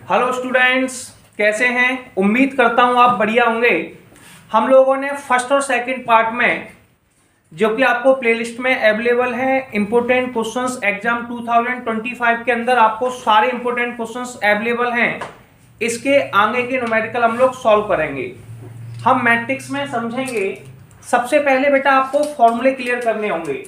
Hello students, कैसे हैं? उम्मीद करता हूं आप बढ़िया होंगे। हम लोगों ने फर्स्ट और सेकंड पार्ट में, जो कि आपको प्लेलिस्ट में अवेलेबल है, इंपोर्टेंट क्वेश्चंस एग्जाम 2025 के अंदर आपको सारे इंपोर्टेंट क्वेश्चंस अवेलेबल हैं। इसके आगे के न्यूमेरिकल हम लोग सॉल्व करेंगे। हम मैट्रिक्स में समझेंगे। सबसे पहले बेटा आपको फॉर्मूले क्लियर करने होंगे।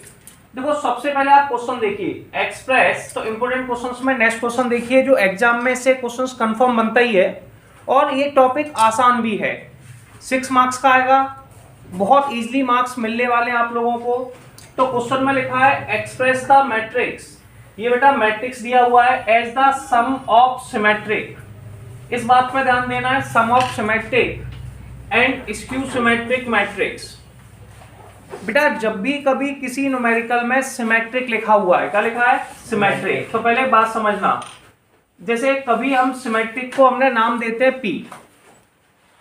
देखो, सबसे पहले आप क्वेश्चन देखिए एक्सप्रेस, तो इंपोर्टेंट क्वेश्चंस में नेक्स्ट क्वेश्चन देखिए जो एग्जाम में से क्वेश्चंस कंफर्म बनता ही है, और ये टॉपिक आसान भी है। 6 मार्क्स का आएगा, बहुत इजीली मार्क्स मिलने वाले हैं आप लोगों को। तो क्वेश्चन में लिखा है एक्सप्रेस द मैट्रिक्स। ये बेटा मैट्रिक्स दिया हुआ है as the sum of symmetric. इस बात पे ध्यान देना है, sum of symmetric and skew symmetric matrix. बेटा जब भी कभी किसी न्यूमेरिकल में सिमेट्रिक लिखा हुआ है, क्या लिखा है? सिमेट्रिक। तो पहले बात समझना, जैसे कभी हम सिमेट्रिक को हमने नाम देते हैं पी,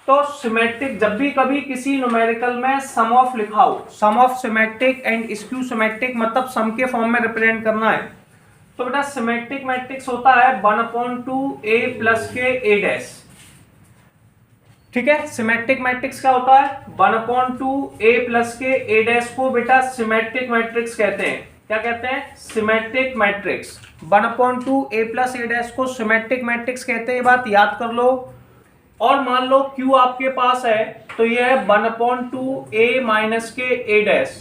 तो सिमेट्रिक जब भी कभी किसी न्यूमेरिकल में सम ऑफ लिखा हो, sum of symmetric and skew symmetric, मतलब सम के फॉर्म में रिप्रेजेंट करना है, तो बेटा सिमेट्रिक मैट्रिक्स होता है 1/2 a प्लस के a डैश। ठीक है, सिमेट्रिक मैट्रिक्स क्या होता है? 1/2 a प्लस के a डैश को बेटा सिमेट्रिक मैट्रिक्स कहते हैं। क्या कहते हैं? Symmetric matrix. 1/2 a plus a dash को सिमेट्रिक मैट्रिक्स कहते हैं, ये बात याद कर लो। और मान लो Q आपके पास है, तो ये है 1/2 a माइनस के a डैश।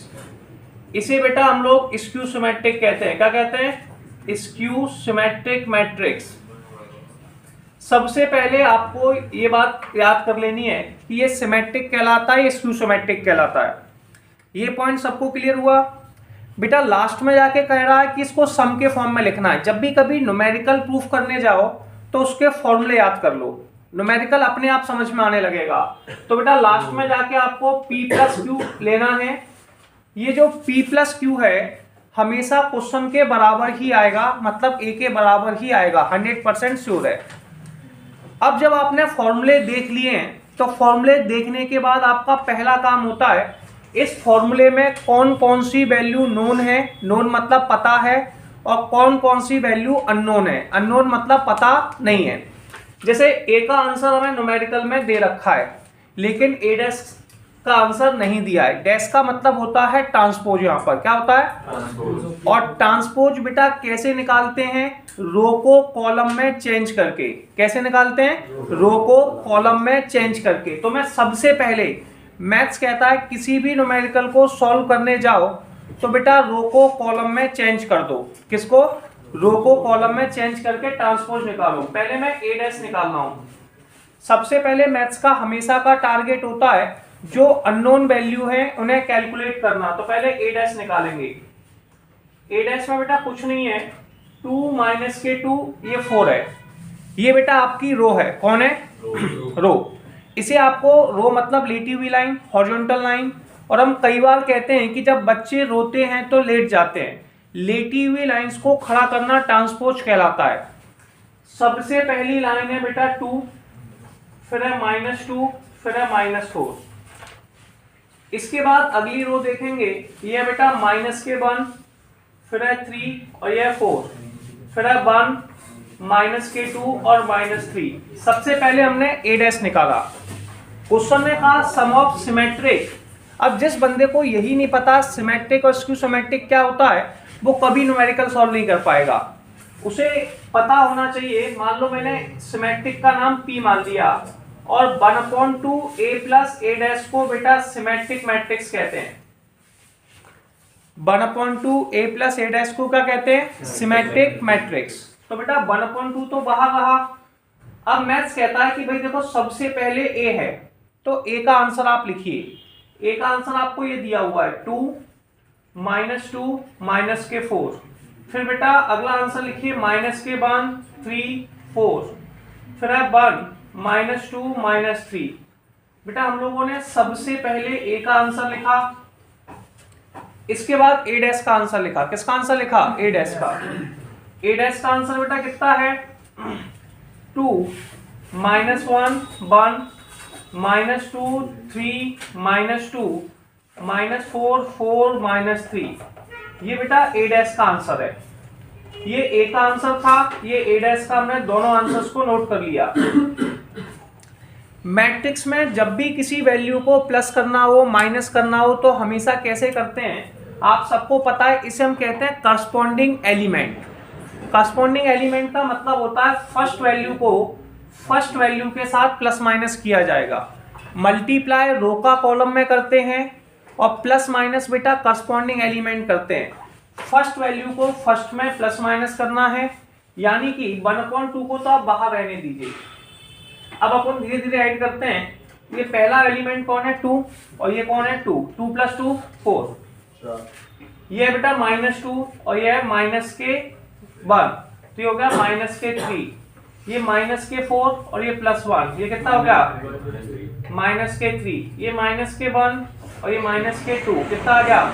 इसे बेटा हम लोग स्क्यू सिमेट्रिक कहते हैं। क्या कहते हैं? Skew symmetric matrix. सबसे पहले आपको ये बात याद कर लेनी है कि ये सिमेट्रिक कहलाता है, ये स्क्यू सिमेट्रिक कहलाता है। ये पॉइंट सबको क्लियर हुआ? बेटा लास्ट में जाके कह रहा है कि इसको सम के फॉर्म में लिखना है। जब भी कभी न्यूमेरिकल प्रूफ करने जाओ तो उसके फॉर्मूले याद कर लो, न्यूमेरिकल अपने आप समझ में आने लगेगा। तो बेटा लास्ट में जाके आपको P प्लस क्यू लेना है। ये जो P प्लस क्यू है हमेशा क्वेश्चन के बराबर ही आएगा, मतलब A के बराबर ही आएगा, 100% श्योर है। अब जब आपने फॉर्मूले देख लिए हैं, तो फॉर्मूले देखने के बाद आपका पहला काम होता है इस फॉर्मूले में कौन कौन सी वैल्यू नोन है, नोन मतलब पता है, और कौन कौन सी वैल्यू अननोन है, अननोन मतलब पता नहीं है। जैसे ए का आंसर हमें न्यूमेरिकल में दे रखा है, लेकिन ए डैश का आंसर नहीं दिया है। डैश का मतलब होता है ट्रांसपोज। यहाँ पर क्या होता है? ट्रांसपोज। और ट्रांसपोज बेटा कैसे निकालते हैं? रो को कॉलम में चेंज करके। कैसे निकालते हैं? रो को कॉलम में चेंज करके। तो मैं सबसे पहले, मैथ्स कहता है किसी भी न्यूमेरिकल को सॉल्व करने जाओ तो बेटा रो को कॉलम में चेंज कर दो। किसको? रो को कॉलम में चेंज करके ट्रांसपोज निकालो। पहले मैं ए डैश निकालना हूं। सबसे पहले मैथ्स का हमेशा का टारगेट होता है जो अननोन वैल्यू है उन्हें कैलकुलेट करना। तो पहले ए डैश निकालेंगे। ए डैश में बेटा कुछ नहीं है, 2 माइनस के 2, ये 4 है। ये बेटा आपकी रो है। कौन है? रो। इसे आपको, रो मतलब लेटी हुई लाइन, हॉरिजॉन्टल लाइन। और हम कई बार कहते हैं कि जब बच्चे रोते हैं तो लेट जाते हैं, लेटी हुई लाइंस को खड़ा करना ट्रांसपोज कहलाता है। सबसे पहली लाइन है बेटा 2, फिर है -2, फिर है -4। इसके बाद अगली रो देखेंगे, ये है बेटा माइनस के 1, फिर है 3 और यह 4, फिर है 1, माइनस के 2 और -3। सबसे पहले हमने ए डैश निकाला। क्वेश्चन ने कहा सम ऑफ सिमेट्रिक। अब जिस बंदे को यही नहीं पता सिमेट्रिक और स्क्यू सिमेट्रिक क्या होता है, वो कभी न्यूमेरिकल सॉल्व नहीं कर पाएगा। उसे पता होना चाहिए। मान लो मैंने सिमेट्रिक का नाम P मान दिया, और 1/2 a प्लस a डैश को बेटा सिमेट्रिक मैट्रिक्स कहते हैं। 1/2 a प्लस a डैश को क्या कहते हैं? Symmetric matrix. तो बेटा 1/2 तो वहां रहा। अब मैथ्स कहता है कि भाई देखो सबसे पहले a है, तो a का आंसर आप लिखिए। a का आंसर आपको ये दिया हुआ है 2 -2 माइनस के 4। फिर बेटा अगला आंसर लिखिए -1 3 4, फिर है 1 -2 -3। बेटा हम लोगों ने सबसे पहले ए का आंसर लिखा, इसके बाद ए डैश का आंसर लिखा। किसका आंसर लिखा? ए डैश का। ए डैश का आंसर बेटा कितना है? 2 -1 1 -2 3 -2 -4 4 -3। ये बेटा ए डैश का आंसर है। ये ए का आंसर था, ये ए डैश का, हमने दोनों आंसर्स को नोट कर लिया। मैट्रिक्स में जब भी किसी वैल्यू को प्लस करना हो, माइनस करना हो, तो हमेशा कैसे करते हैं आप सबको पता है, इसे हम कहते हैं करस्पॉन्डिंग एलिमेंट। करस्पॉन्डिंग एलिमेंट का मतलब होता है फर्स्ट वैल्यू को फर्स्ट वैल्यू के साथ प्लस माइनस किया जाएगा। मल्टीप्लाई रो का कॉलम में करते हैं और प्लस माइनस बेटा करस्पॉन्डिंग एलिमेंट करते हैं। फर्स्ट वैल्यू को फर्स्ट में प्लस माइनस करना है, यानी कि 1/2 को तो आप बाहर रहने दीजिए। अब अपन धीरे धीरे ऐड करते हैं। ये पहला एलिमेंट कौन है, 2, और ये कौन है 2, 2 + 2 4, ये है बेटा -2 और ये है -1, तो ये हो गया -3, ये -4 और ये +1, ये कितना हो गया -3, ये -1 और ये -2, कितना आ गया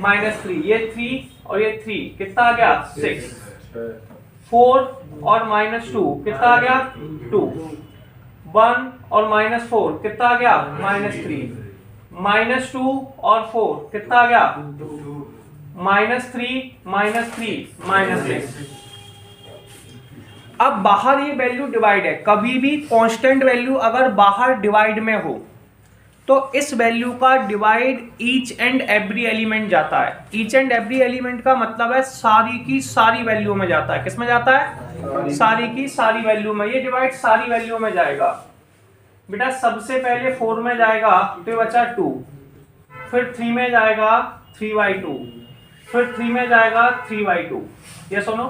-3, ये 3 और ये 3, कितना आ गया 6, 4 और -2 कितना आ गया 2, 1 और -4 कितना आ गया -3, -2 और 4 कितना आ गया -3 -6। अब बाहर ये वैल्यू डिवाइड है, कभी भी कांस्टेंट वैल्यू अगर बाहर डिवाइड में हो तो इस वैल्यू का divide each and every element जाता है। ईच एंड एवरी एलिमेंट का मतलब है सारी की सारी वैल्यू में जाता है। किस में जाता है, सारी की सारी वैल्यू में। ये डिवाइड सारी वैल्यू में जाएगा बेटा। सबसे पहले 4 में जाएगा तो ये बचा 2, फिर 3 में जाएगा 3/2, फिर 3 में जाएगा 3/2, ये सुनो,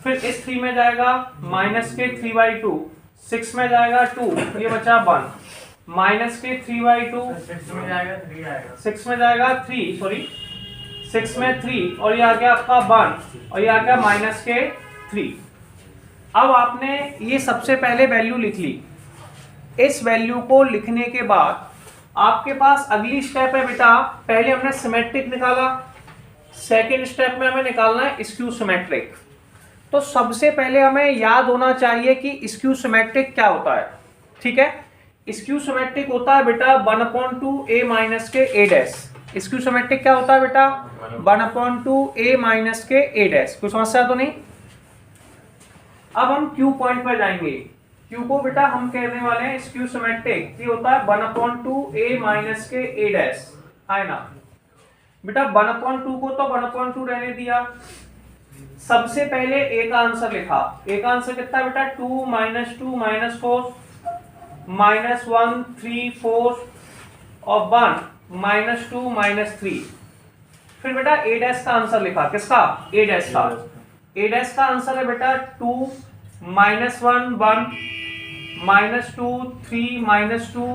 फिर इस 3 में जाएगा -3/2, 6 में जाएगा 2, ये बचा 1, -3/2, 6 में जाएगा 3, सॉरी 6 में 3 और ये आ गया आपका 1 और ये आ गया -3। अब आपने ये सबसे पहले वैल्यू लिख ली। इस वैल्यू को लिखने के बाद आपके पास अगली स्टेप है बेटा, पहले हमने सिमेट्रिक निकाला, सेकेंड स्टेप में हमें निकालना है स्क्यू सिमेट्रिक। तो सबसे पहले हमें याद होना चाहिए कि स्क्यू सिमेट्रिक क्या होता है। ठीक है, स्क्यू सिमेट्रिक होता है बेटा 1/2 a माइनस के a डैश। स्क्यू सिमेट्रिक क्या होता है बेटा 1/2 a माइनस के a डैश। कोई समस्या तो नहीं। अब हम क्यू पॉइंट पर जाएंगे। क्यू को बेटा हम कहने वाले हैं स्क्यू सिमेट्रिक, ये होता है 1/2 a माइनस के a डैश, है ना बेटा। 1/2 को तो 1/2 रहने दिया। सबसे पहले a का आंसर लिखा। a का आंसर कितना है बेटा 2 -2 -4 -1 3 4 और 1 -2 -3। फिर बेटा a डैश का आंसर लिखा। किसका, a डैश का। a डैश का आंसर है बेटा 2 -1 1 -2 3 -2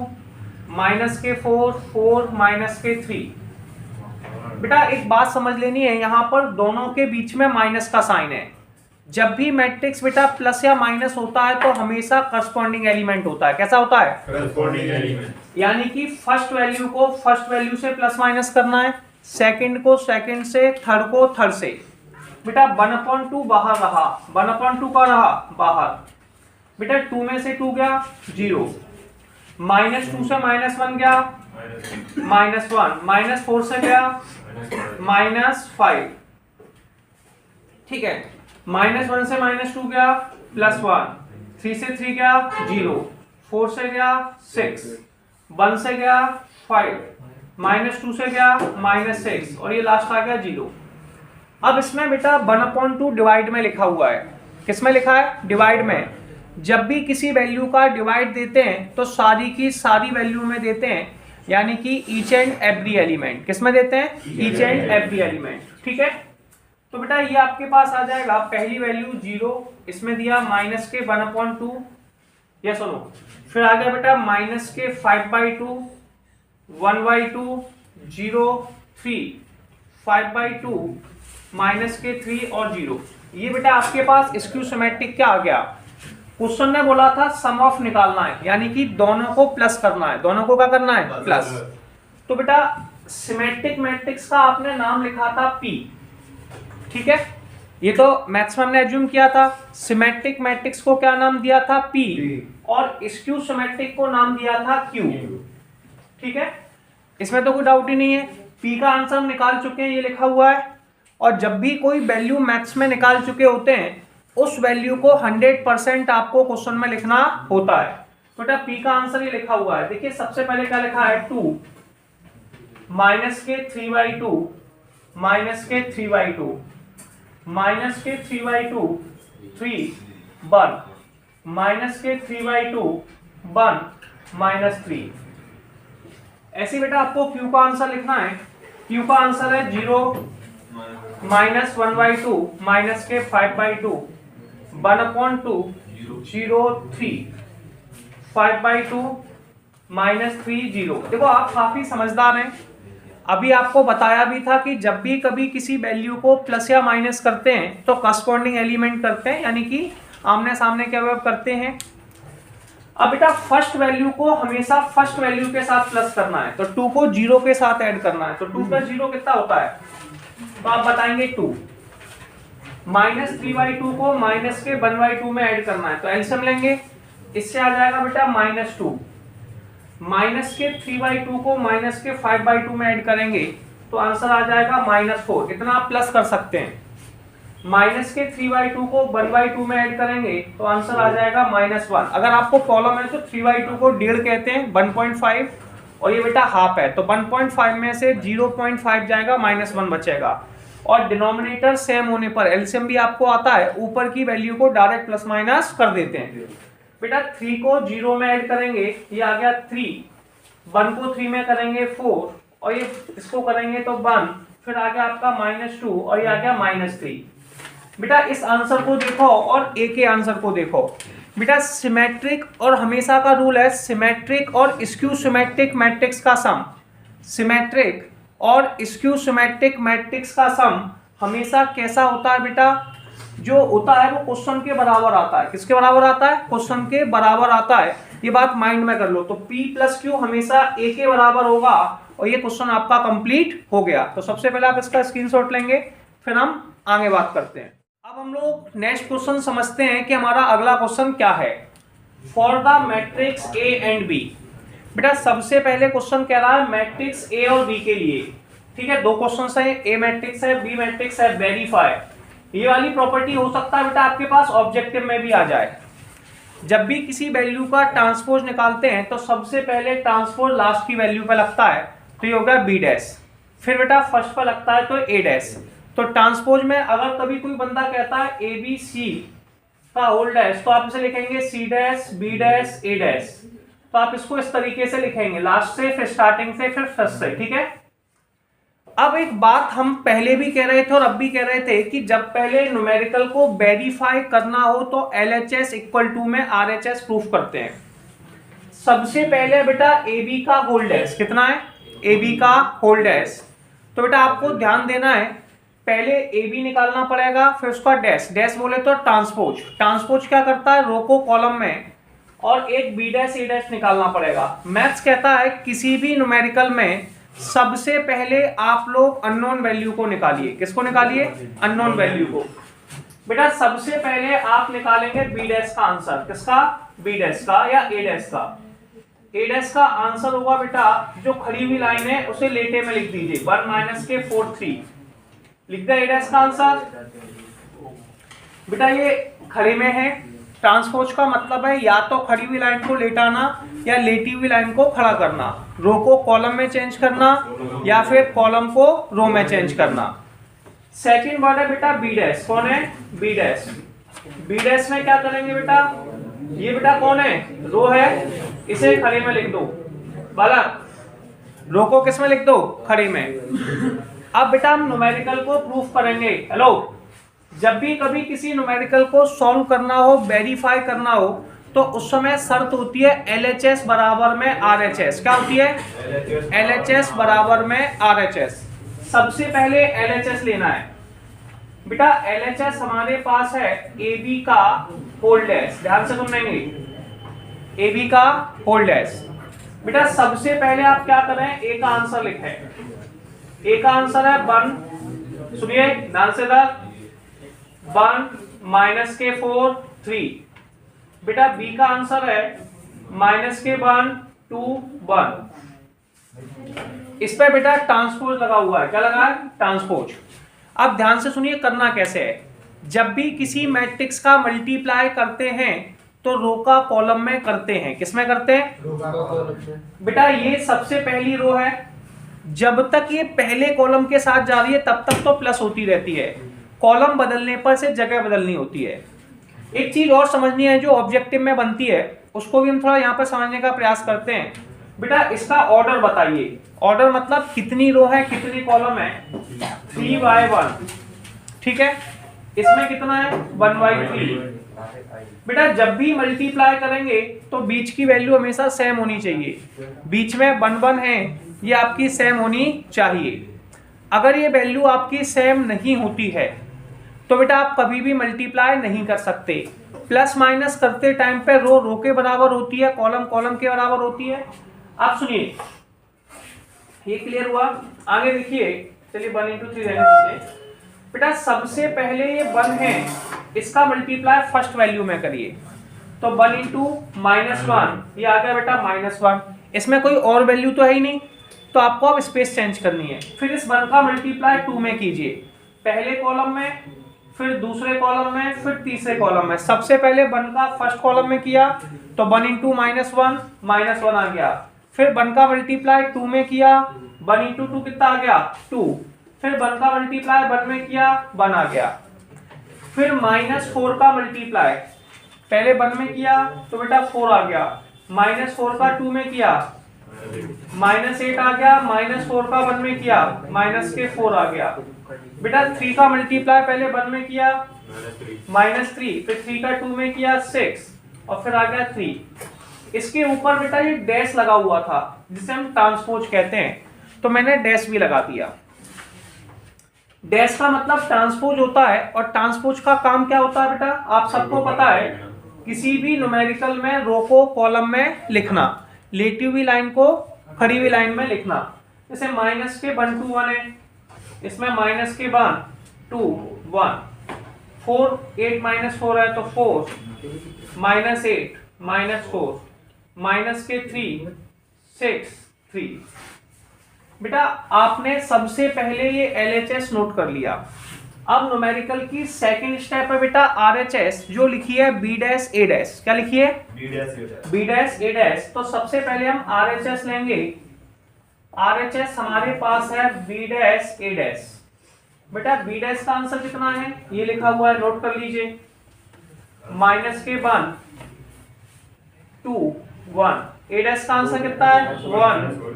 -4 4 -3। बेटा एक बात समझ लेनी है, यहाँ पर दोनों के बीच में माइनस का साइन है। जब भी मैट्रिक्स बेटा प्लस या माइनस होता है तो हमेशा करस्पॉन्डिंग एलिमेंट होता है। कैसा होता है, करस्पॉन्डिंग एलिमेंट। यानी कि फर्स्ट वैल्यू को फर्स्ट वैल्यू से प्लस माइनस करना है, सेकंड को सेकंड से, थर्ड को थर्ड से। बेटा 1/2 बाहर रहा, 1/2 का रहा बाहर बेटा। 2 में से 2 गया 0, -2 से -1 गया -1, -4 से गया -5। ठीक है, -1 से -2 गया +1, 3 से 3 गया 0, 4 से गया 6, 1 से गया 5, -2 से गया -6 और ये लास्ट आ गया 0। अब इसमें बेटा 1/2 डिवाइड में लिखा हुआ है। किस में लिखा है, डिवाइड में। जब भी किसी वैल्यू का डिवाइड देते हैं तो सारी की सारी वैल्यू में देते हैं, यानी कि ईच एंड एवरी एलिमेंट। किस में देते हैं, ईच एंड एवरी एलिमेंट। ठीक है, तो बेटा ये आपके पास आ जाएगा पहली वैल्यू 0, इसमें दिया -1/2, ये सुनो। फिर आ गया बेटा -5/2 1/2 0 3 5/2 -3 और 0। ये बेटा आपके पास स्क्यू सिमेट्रिक क्या आ गया। क्वेश्चन ने बोला था सम ऑफ निकालना है, यानी कि दोनों को प्लस करना है। दोनों को क्या करना है, प्लस। तो बेटा सिमेट्रिक मैट्रिक्स का आपने नाम लिखा था P। ठीक है, ये तो मैथ्स में हमने एज्यूम किया था। सिमेट्रिक मैट्रिक्स को क्या नाम दिया था, P, और स्क्यू सिमेट्रिक को नाम दिया था Q। ठीक है, इसमें तो कोई डाउट ही नहीं है। P का आंसर हम निकाल चुके हैं, ये लिखा हुआ है। और जब भी कोई वैल्यू मैथ्स में निकाल चुके होते हैं उस वैल्यू को 100% आपको क्वेश्चन में लिखना होता है। बेटा पी का आंसर ये लिखा हुआ है, देखिए सबसे पहले क्या लिखा है 2 माइनस के 3/2 माइनस के 3/2 माइनस के 3/2 3 1 माइनस के 3/2 1 -3। ऐसे बेटा आपको क्यू का आंसर लिखना है, क्यू का आंसर है 0 -1/2 माइनस के 5/2 1/2 0 3 5/2 -3 0। देखो आप काफी समझदार हैं, अभी आपको बताया भी था कि जब भी कभी किसी वैल्यू को प्लस या माइनस करते हैं तो करस्पॉन्डिंग एलिमेंट करते हैं, यानी कि आमने सामने के अवयव करते हैं। अब बेटा फर्स्ट वैल्यू को हमेशा फर्स्ट वैल्यू के साथ प्लस करना है, तो 2 को 0 के साथ ऐड करना है, तो 2 + 0 कितना होता है, तो आप बताएंगे 2। -3/2 को माइनस के 1/2 में ऐड करना है, तो एलसीएम लेंगे, इससे आ जाएगा बेटा -2। माइनस के 3/2 को माइनस के 5/2 में ऐड करेंगे तो आंसर आ जाएगा -4। इतना आप प्लस कर सकते हैं। माइनस के 3/2 को 1/2 में ऐड करेंगे तो आंसर आ जाएगा -1। अगर आपको प्रॉब्लम है तो 3/2 को 1.5 कहते हैं, 1.5, और ये बेटा हाफ है, तो 1.5 में से 0.5 जाएगा, -1 बचेगा। और डिनोमिनेटर सेम होने पर एलसीएम भी आपको आता है, ऊपर की वैल्यू को डायरेक्ट प्लस माइनस कर देते हैं। बेटा 3 को 0 में ऐड करेंगे, ये आ गया 3, 1 को 3 में करेंगे 4, और ये इसको करेंगे तो 1, फिर आ गया आपका -2, और ये आ गया -3। बेटा इस आंसर को देखो और ए के आंसर को देखो। बेटा सिमेट्रिक, और हमेशा का रूल है सिमेट्रिक और स्क्यू सिमेट्रिक मैट्रिक्स का सम, सिमेट्रिक और स्क्यू सिमेट्रिक मैट्रिक्स का सम हमेशा कैसा होता है बेटा, जो होता है वो क्वेश्चन के बराबर आता है। किसके बराबर आता है, क्वेश्चन के बराबर आता है। ये बात माइंड में कर लो, तो P + Q हमेशा A के बराबर होगा, और ये क्वेश्चन आपका कंप्लीट हो गया। तो सबसे पहले आप इसका स्क्रीनशॉट लेंगे, फिर हम आगे बात करते हैं। अब हम लोग नेक्स्ट क्वेश्चन समझते हैं कि हमारा अगला क्वेश्चन क्या है। For the matrix A and B, बेटा सबसे पहले क्वेश्चन कह रहा है मैट्रिक्स A और B के लिए, ठीक है। दो क्वेश्चन है, A मैट्रिक्स है, B मैट्रिक्स है, वेरीफाई। ये वाली प्रॉपर्टी हो सकता है बेटा आपके पास ऑब्जेक्टिव में भी आ जाए। जब भी किसी वैल्यू का ट्रांसपोज निकालते हैं तो सबसे पहले ट्रांसपोज लास्ट की वैल्यू पे लगता है, तो ये होगा B', फिर बेटा फर्स्ट पर लगता है तो A'। तो ट्रांसपोज में अगर कभी कोई बंदा कहता है ABC का होल डैश, तो आप इसे लिखेंगे C', B', A'। तो आप इसको इस तरीके से लिखेंगे, लास्ट से, फिर स्टार्टिंग से, फिर फर्स्ट से, ठीक है। अब एक बात हम पहले भी कह रहे थे और अब भी कह रहे थे कि जब पहले न्यूमेरिकल को वेरीफाई करना हो तो LHS = में RHS प्रूफ करते हैं। सबसे पहले बेटा AB का होल डैश कितना है, AB का होल डैश, तो बेटा आपको ध्यान देना है, पहले AB निकालना पड़ेगा, फिर उसका डैश, डैश बोले तो ट्रांसपोज। ट्रांसपोज क्या करता है, रो को कॉलम में, और एक B', A' निकालना पड़ेगा। मैथ्स कहता है किसी भी न्यूमेरिकल में सबसे पहले आप लोग अननोन वैल्यू को निकालिए। किसको निकालिए, अननोन वैल्यू को। बेटा सबसे पहले आप निकालेंगे B' का आंसर, किसका, B' का या A' का। A' का आंसर होगा बेटा, जो खड़ी हुई लाइन है उसे लेटे में लिख दीजिए, 1 - के 4 3, लिख दिया A' का आंसर। बेटा ये खड़े में है, ट्रांसपोज का मतलब है या तो खड़ी हुई लाइन को लेटाना या लेटी हुई लाइन को खड़ा करना, रो को कॉलम में चेंज करना या फिर कॉलम को रो में चेंज करना। सेकंड वर्ड है बेटा B', कौन है, B'। B' में क्या करेंगे बेटा, ये बेटा कौन है, रो है, इसे खड़े में लिख दो, बालक रो को किस में लिख दो, खड़े में। अब बेटा हम न्यूमेरिकल को प्रूफ करेंगे। हेलो, जब भी कभी किसी न्यूमेरिकल को सॉल्व करना हो, वेरीफाई करना हो, तो उस समय शर्त होती है LHS बराबर में RHS। क्या होती है, LHS बराबर में RHS। सबसे पहले LHS लेना है बेटा। LHS हमारे पास है AB का होल डैश, ध्यान से सुनेंगे, AB का होल डैश। बेटा सबसे पहले आप क्या करें, A का आंसर लिखें। A का आंसर है 1, सुनिए ध्यान से, 1 - के 4 3। बेटा B का आंसर है -1 2 1। इस पे बेटा ट्रांसपोज लगा हुआ है, क्या लगा है, ट्रांसपोज। अब ध्यान से सुनिए करना कैसे है। जब भी किसी मैट्रिक्स का मल्टीप्लाई करते हैं तो रो का कॉलम में करते हैं। किस में करते हैं? रो का कॉलम में। बेटा ये सबसे पहली रो है, जब तक ये पहले कॉलम के साथ जा रही है तब तक तो प्लस होती रहती है, कॉलम बदलने पर से जगह बदलनी होती है। एक चीज और समझनी है जो ऑब्जेक्टिव में बनती है, उसको भी हम थोड़ा यहाँ पर समझने का प्रयास करते हैं। बेटा इसका ऑर्डर बताइए। ऑर्डर मतलब कितनी रो है कितनी कॉलम है? 3/1। ठीक है, इसमें कितना है? 1/3। बेटा जब भी मल्टीप्लाई करेंगे तो बीच की वैल्यू हमेशा सेम होनी चाहिए। बीच में 1 है, ये आपकी सेम होनी चाहिए। अगर ये वैल्यू आपकी सेम नहीं होती है तो बेटा आप कभी भी मल्टीप्लाई नहीं कर सकते। प्लस माइनस करते टाइम पे रो रो के बराबर होती है, कॉलम कॉलम के बराबर होती है। आप सुनिए, ये क्लियर हुआ? आगे देखिए, चलिए 1 × 3 रहने दीजिए। बेटा सबसे पहले ये 1 है, इसका मल्टीप्लाई फर्स्ट वैल्यू में करिए, तो 1 × -1 ये आ गया बेटा -1। इसमें कोई और वैल्यू तो है ही नहीं, तो आपको अब स्पेस चेंज करनी है। फिर इस 1 का मल्टीप्लाई 2 में कीजिए, पहले कॉलम में, फिर दूसरे कॉलम में, फिर तीसरे कॉलम में। सबसे पहले 1 का फर्स्ट कॉलम में किया तो 1 × -1 आ गया। फिर 1 का मल्टीप्लाई 2 में किया, 1 × 2 कितना आ गया? 2। फिर 1 का मल्टीप्लाई 1 में किया, 1 आ गया। फिर -4 का मल्टीप्लाई पहले 1 में किया तो बेटा 4 आ गया, -4 का 2 में किया -8 आ गया, -4 का 1 में किया -4 आ गया। बेटा 3 का मल्टीप्लाई पहले 1 में किया -3, फिर 3 का 2 में किया 6 और फिर आ गया 3। इसके ऊपर बेटा ये डैश लगा हुआ था जिसे हम ट्रांसपोज कहते हैं, तो मैंने डैश भी लगा दिया। डैश का मतलब ट्रांसपोज होता है, और ट्रांसपोज का काम क्या होता है बेटा आप सबको पता है, किसी भी न्यूमेरिकल में रो को कॉलम में लिखना, लेटी हुई लाइन को खड़ी हुई लाइन में लिखना। जैसे माइनस के 1 2 1 है, इसमें माइनस के 1 2 1, 4 8 -4 है तो 4, -8 -4, माइनस के 3 6 3। बेटा आपने सबसे पहले ये LHS नोट कर लिया। अब न्यूमेरिकल की सेकंड स्टेप है बेटा RHS, जो लिखी है B'(A'). क्या लिखी है? B'(A'). तो सबसे पहले हम RHS लेंगे। RHS हमारे पास है B'(A'). बेटा B' का आंसर कितना है? ये लिखा हुआ है, नोट कर लीजिए। माइनस के 1 2 1, A' का आंसर कितना है? 1,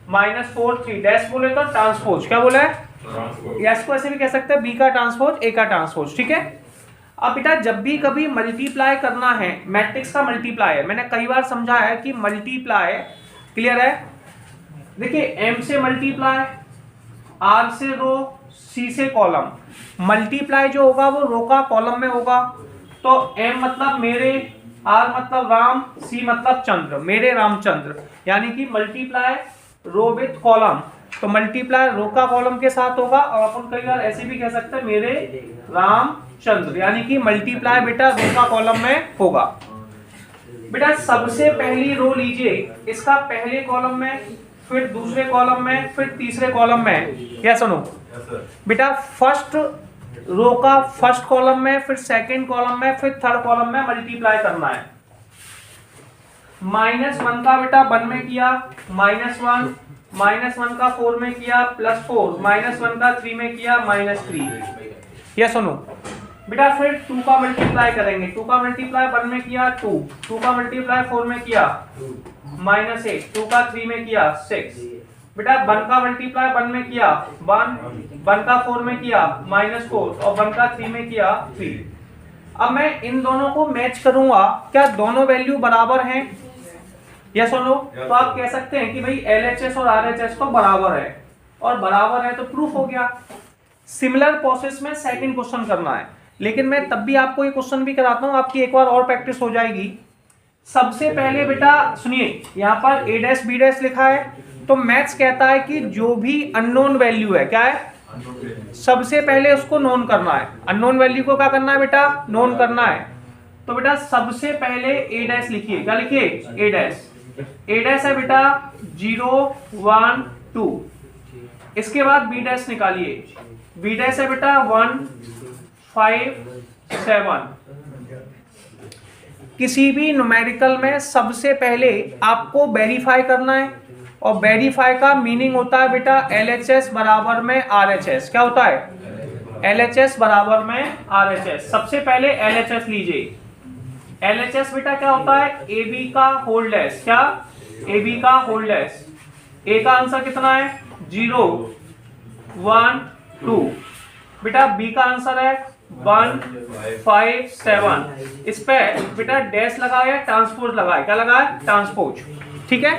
-4 3। डैश बोले तो ट्रांसपोज, क्या बोला है? यस को ऐसे भी कह सकते हैं, बी का ट्रांसपोज ए का ट्रांसपोज। ठीक है, अब बेटा जब भी कभी मल्टीप्लाई करना है, मैट्रिक्स का मल्टीप्लाई है, मैंने कई बार समझा है कि मल्टीप्लाई, क्लियर है? देखिए एम से मल्टीप्लाई, आर से रो, सी से कॉलम। मल्टीप्लाई जो होगा वो रो का कॉलम में होगा, तो एम मतलब मेरे, आर मतलब राम, सी मतलब चंद्र, मेरे रामचंद्र, यानी कि मल्टीप्लाई रो विथ कॉलम। तो मल्टीप्लाई रो का कॉलम के साथ होगा, और अपन कई बार ऐसे भी कह सकते हैं मेरे रामचंद्र, यानी कि मल्टीप्लाई बेटा रो का कॉलम में होगा। बेटा सबसे पहली रो लीजिए, इसका पहले कॉलम में, फिर दूसरे कॉलम में, फिर तीसरे कॉलम में। क्या सुनो बेटा, फर्स्ट रो का फर्स्ट कॉलम में, फिर सेकंड कॉलम में, फिर थर्ड कॉलम में मल्टीप्लाई करना है। -1 का बेटा 1 में किया -1, -1 का 4 में किया +4, -1 का 3 में किया -3। ये सुनो बेटा, फिर 2 का मल्टीप्लाई करेंगे। 2 का मल्टीप्लाई 1 में किया 2, 2 का मल्टीप्लाई 4 में किया -8, 2 का 3 में किया 6। बेटा 1 का मल्टीप्लाई 1 में किया 1, 1 का 4 में किया -4 और 1 का 3 में किया 3। अब मैं इन दोनों को मैच करूंगा, क्या दोनों वैल्यू बराबर हैं? यस और नो? तो आप कह सकते हैं कि भाई LHS और RHS तो बराबर है, और बराबर है तो प्रूफ हो गया। सिमिलर प्रोसेस में सेकंड क्वेश्चन करना है, लेकिन मैं तब भी आपको ये क्वेश्चन भी कराता हूं, आपकी एक बार और प्रैक्टिस हो जाएगी। सबसे पहले बेटा सुनिए, यहाँ पर A' B' लिखा है, तो मैथ्स कहता है कि जो भी अननोन वैल्यू है, क्या है? सबसे पहले उसको नोन करना है। अननोन वैल्यू को क्या करना है बेटा? नोन करना है। तो बेटा सबसे पहले A' लिखिए। क्या लिखिए? A' है बेटा 0 1 2। इसके बाद बी डैश निकालिए, बी डैश है बेटा 1 5 7। किसी भी न्यूमेरिकल में सबसे पहले आपको वेरीफाई करना है, और वेरीफाई का मीनिंग होता है बेटा LHS बराबर में RHS। क्या होता है? LHS बराबर में RHS। सबसे पहले LHS लीजिए। LHS बेटा क्या होता है? AB का होल डैश। क्या? AB का होल डैश। A का आंसर कितना है? 0 1 2। बेटा B का आंसर है 1 5 7। इस पे बेटा डैश लगाया, ट्रांसपोज लगाया। क्या लगाया? ट्रांसपोज। ठीक है,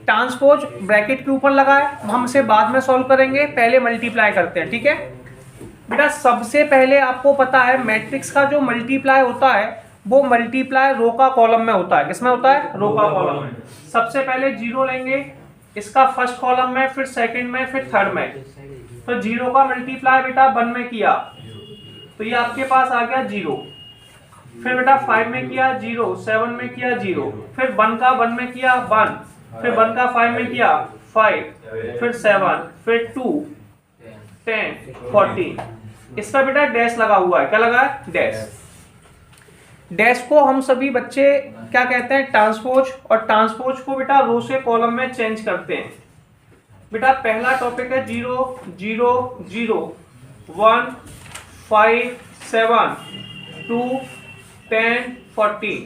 ट्रांसपोज ब्रैकेट के ऊपर लगाया, हम इसे बाद में सॉल्व करेंगे, पहले मल्टीप्लाई करते हैं। ठीक है बेटा, सबसे पहले आपको पता है मैट्रिक्स का जो मल्टीप्लाई होता है वो मल्टीप्लाई रो का कॉलम में होता है। किसमें होता है? रो का कॉलम में। सबसे पहले 0 लेंगे, इसका फर्स्ट कॉलम में, फिर सेकंड में, फिर थर्ड में। तो 0 का मल्टीप्लाई बेटा 1 में किया तो ये आपके पास आ गया 0। फिर बेटा 5 में किया 0, 7 में किया 0, फिर 1 का 1 में किया 1, फिर 1 का 5 में किया 5, फिर 7, फिर 2 10 14। इसका बेटा डैश लगा हुआ है। क्या लगा है? डैश। डैश को हम सभी बच्चे क्या कहते हैं? ट्रांसपोज। और ट्रांसपोज को बेटा रो से कॉलम में चेंज करते हैं। बेटा पहला टॉपिक है 0 0 0 1 5 7 2 10 14।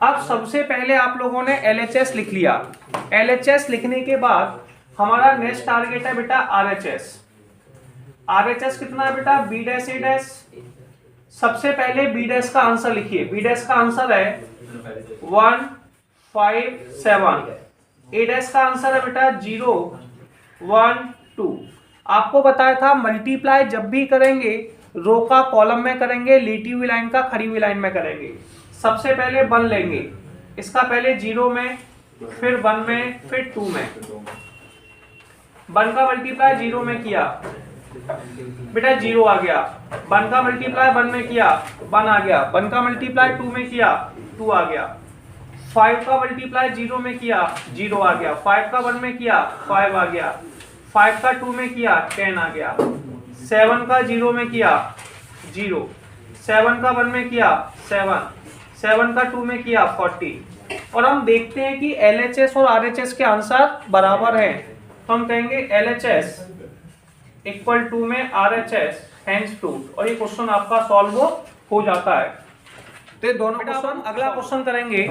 अब सबसे पहले आप लोगों ने LHS लिख लिया। LHS लिखने के बाद हमारा नेक्स्ट टारगेट है बेटा RHS। RHS कितना है बेटा? B dash A dash. सबसे पहले B डैश का आंसर लिखिए। B डैश का आंसर है 1 5 7। A डैश का आंसर है बेटा 0 1 2। आपको बताया था मल्टीप्लाई जब भी करेंगे रो का कॉलम में करेंगे, लेटी हुई लाइन का खड़ी हुई लाइन में करेंगे। सबसे पहले 1 लेंगे, इसका पहले 0 में, फिर 1 में, फिर 2 में। 1 का मल्टीप्लाई 0 में किया बेटा 0 आ गया। 1 का मल्टीप्लाई 1 में किया 1 आ गया। 1 का मल्टीप्लाई 2 में किया 2 आ गया। 5 का मल्टीप्लाई 0 में किया 0 आ गया। 5 का 1 में किया 5 आ गया। 5 का 2 में किया 10 आ गया। 7 का 0 में किया 0। 7 का 1 में किया 7। 7 का 2 में किया 40। और हम देखते हैं कि LHS और RHS के आंसर बराबर हैं, तो हम कहेंगे LHS इक्वल टू में RHS हैंड्स प्रूव्ड। और ये क्वेश्चन आपका सॉल्व हो जाता है। तो दोनों क्वेश्चन अगला क्वेश्चन करेंगे।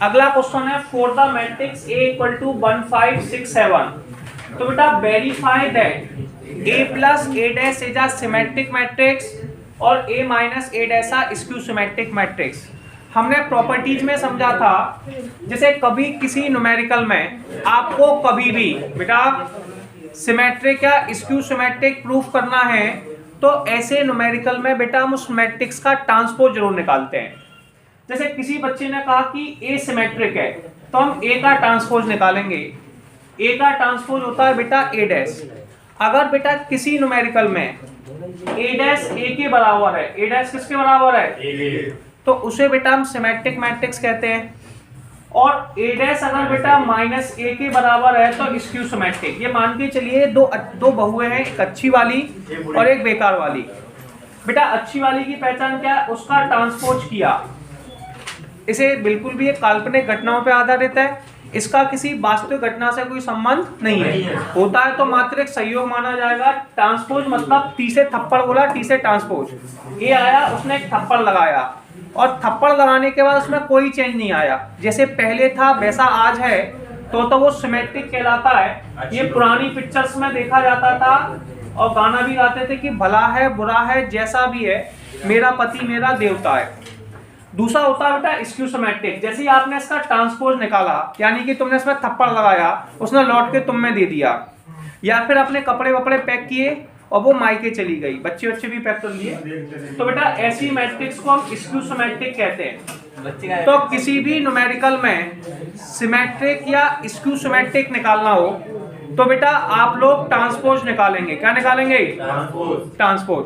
अगला क्वेश्चन है for the matrix A equal to 1 5 6 7। तो बेटा verify that A plus A dash is a symmetric matrix और A minus A dash a skew symmetric matrix. हमने प्रॉपर्टीज में समझा था, जैसे कभी किसी न्यूमेरिकल में आपको कभी भी बेटा सिमेट्रिक या स्क्यू सिमेट्रिक प्रूफ करना है तो ऐसे न्यूमेरिकल में बेटा हम उस मैट्रिक्स का ट्रांसपोज जरूर निकालते हैं। जैसे किसी बच्चे ने कहा कि A सिमेट्रिक है तो हम A का ट्रांसपोज निकालेंगे। A का ट्रांसपोज होता है बेटा A डैश। अगर बेटा किसी न्यूमेरिकल में A डैश A के बराबर है, A डैश किसके बराबर है? तो उसे बेटा हम सिमेट्रिक मैट्रिक्स कहते हैं। और A डैश अगर बेटा माइनस A के बराबर है तो स्क्यू सिमेट्रिक। ये मान के चलिए दो बहुएं हैं, एक अच्छी वाली और एक बेकार वाली। बेटा अच्छी वाली की पहचान क्या है? उसका ट्रांसपोज किया। इसे बिल्कुल भी एक काल्पनिक घटनाओं पे आधारित है, इसका किसी वास्तविक घटना से कोई संबंध नहीं है। होता है तो मात्र एक सहयोग माना जाएगा। ट्रांसपोज मतलब टी से थप्पड़ बोला, टी से ट्रांसपोज। ए आया, उसने एक थप्पड़ लगाया और थप्पड़ लगाने के बाद उसमें कोई चेंज नहीं आया, जैसे पहले था वैसा आज है, तो वो सिमेट्रिक कहलाता है। ये पुरानी पिक्चर्स में देखा जाता था और गाना भी गाते थे कि भला है बुरा है जैसा भी है मेरा पति मेरा देवता है। दूसरा होता है बेटा स्क्यू सिमेट्रिक। जैसे ही आपने इसका ट्रांसपोज निकाला, यानी कि तुमने इसमें थप्पड़ लगाया, उसने लौट के तुम में दे दिया, या फिर अपने कपड़े वपड़े पैक किए और वो मायके चली गई, बच्चे भी पैक कर लिए, तो बेटा ऐसी मैट्रिक्स को हम स्क्यू सिमेट्रिक कहते हैं। तो किसी भी न्यूमेरिकल में सिमेट्रिक या स्क्यू सिमेट्रिक निकालना हो तो बेटा आप लोग ट्रांसपोज निकालेंगे। क्या निकालेंगे? ट्रांसपोज।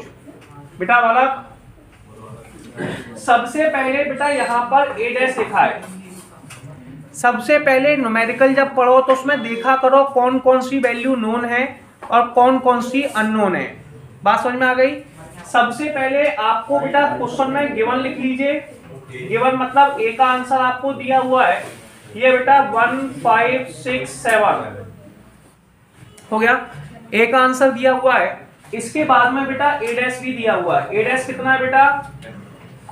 बेटा वाला सबसे पहले बेटा यहाँ पर A डैश लिखा है। सबसे पहले न्यूमेरिकल जब पढ़ो तो उसमें देखा करो कौन कौन सी वैल्यू नोन है और कौन कौन सी अननोन है। बात समझ में आ गई। सबसे पहले आपको बेटा क्वेश्चन में गिवन लिख लीजिए। गिवन मतलब ए का आंसर आपको दिया हुआ है, ये बेटा 1 5 6 7 हो गया, ए का आंसर दिया हुआ है। इसके बाद में बेटा ए डैश भी दिया हुआ है। ए डैश कितना है बेटा?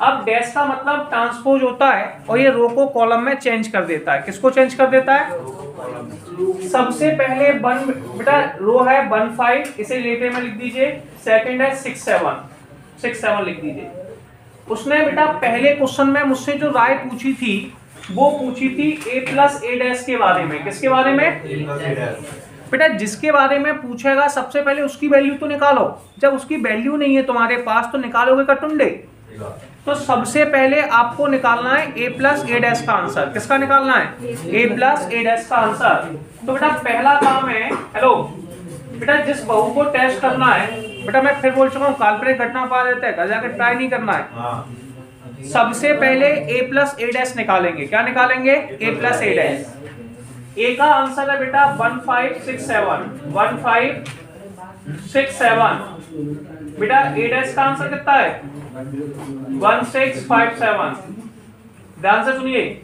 अब डैश का मतलब ट्रांसपोज होता है और ये रो को कॉलम में चेंज कर देता है। किसको चेंज कर देता है? सबसे पहले वन बेटा रो है 1 5, इसे लेटे में लिख दीजिए। सेकंड है 6 7 लिख दीजिए। उसने बेटा पहले क्वेश्चन में मुझसे जो राय पूछी थी वो पूछी थी a प्लस ए डैश के बारे में। किसके बारे में? बेटा जिसके बारे में पूछेगा सबसे पहले उसकी वैल्यू तो निकालो। जब उसकी वैल्यू नहीं है तुम्हारे पास तो निकालोगे कटुंडे। तो सबसे पहले आपको निकालना है a प्लस ए डैश का आंसर। किसका निकालना है? a प्लस ए डैश का आंसर। तो बेटा पहला काम है, हेलो बेटा, जिस बहू को टेस्ट करना है, बेटा मैं फिर बोल चुका हूँ काल्पनिक घटना पा देते हैं, घर जाकर ट्राई नहीं करना है। सबसे पहले a प्लस ए डैश निकालेंगे। क्या निकालेंगे? a plus A dash. A का आंसर है बेटा 1 5 6 7 1 5 6 7। बेटा ए डैश का आंसर कितना है? 1 6 5 7। ध्यान से सुनिए,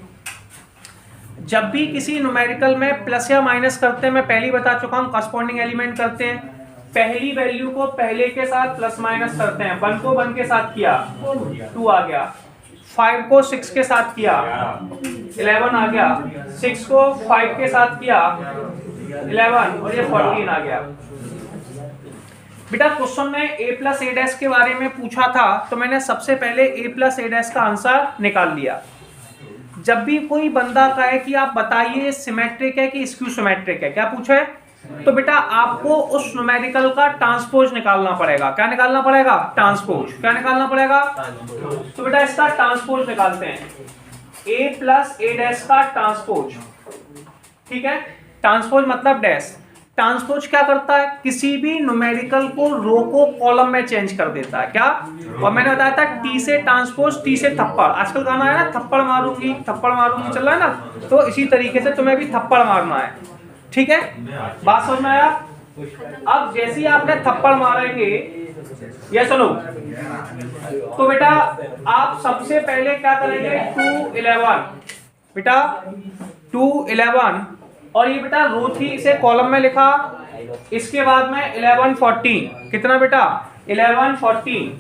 जब भी किसी न्यूमेरिकल में प्लस या माइनस करते हैं, मैं पहले ही बता चुका हूं, करस्पॉन्डिंग एलिमेंट करते हैं। पहली वैल्यू को पहले के साथ प्लस माइनस करते हैं। 1 को 1 के साथ किया 2 आ गया, 5 को 6 के साथ किया 11 आ गया, 6 को 5 के साथ किया 11 और ये 14 आ गया। बेटा क्वेश्चन में a प्लस ए डैश के बारे में पूछा था तो मैंने सबसे पहले a प्लस ए डैश का आंसर निकाल लिया। जब भी कोई बंदा कहे कि आप बताइए सिमेट्रिक है कि स्क्यू सिमेट्रिक है, क्या पूछे, तो बेटा आपको उस न्यूमेरिकल का ट्रांसपोज निकालना पड़ेगा। क्या निकालना पड़ेगा? ट्रांसपोज। क्या निकालना पड़ेगा? तो बेटा इसका ट्रांसपोज निकालते हैं, a प्लस ए डैश का ट्रांसपोज। ठीक है, ट्रांसपोज मतलब डैश। ट्रांसपोज क्या करता है? किसी भी न्यूमेरिकल को रो को कॉलम में चेंज कर देता है। क्या? और मैंने बताया था टी से ट्रांसपोज, टी से थप्पड़। आजकल गाना है ना, थप्पड़ मारूंगी चल रहा है ना, तो इसी तरीके से तुम्हें भी थप्पड़ मारना है। ठीक है, बात समझ में आया? अब जैसे ही आपने थप्पड़ मारेंगे, ये सुनो, तो बेटा आप सबसे पहले क्या करेंगे? 2 11 बेटा 2 11 और ये बेटा रो थी, इसे कॉलम में लिखा। इसके बाद में 11 14 कितना बेटा? 11 14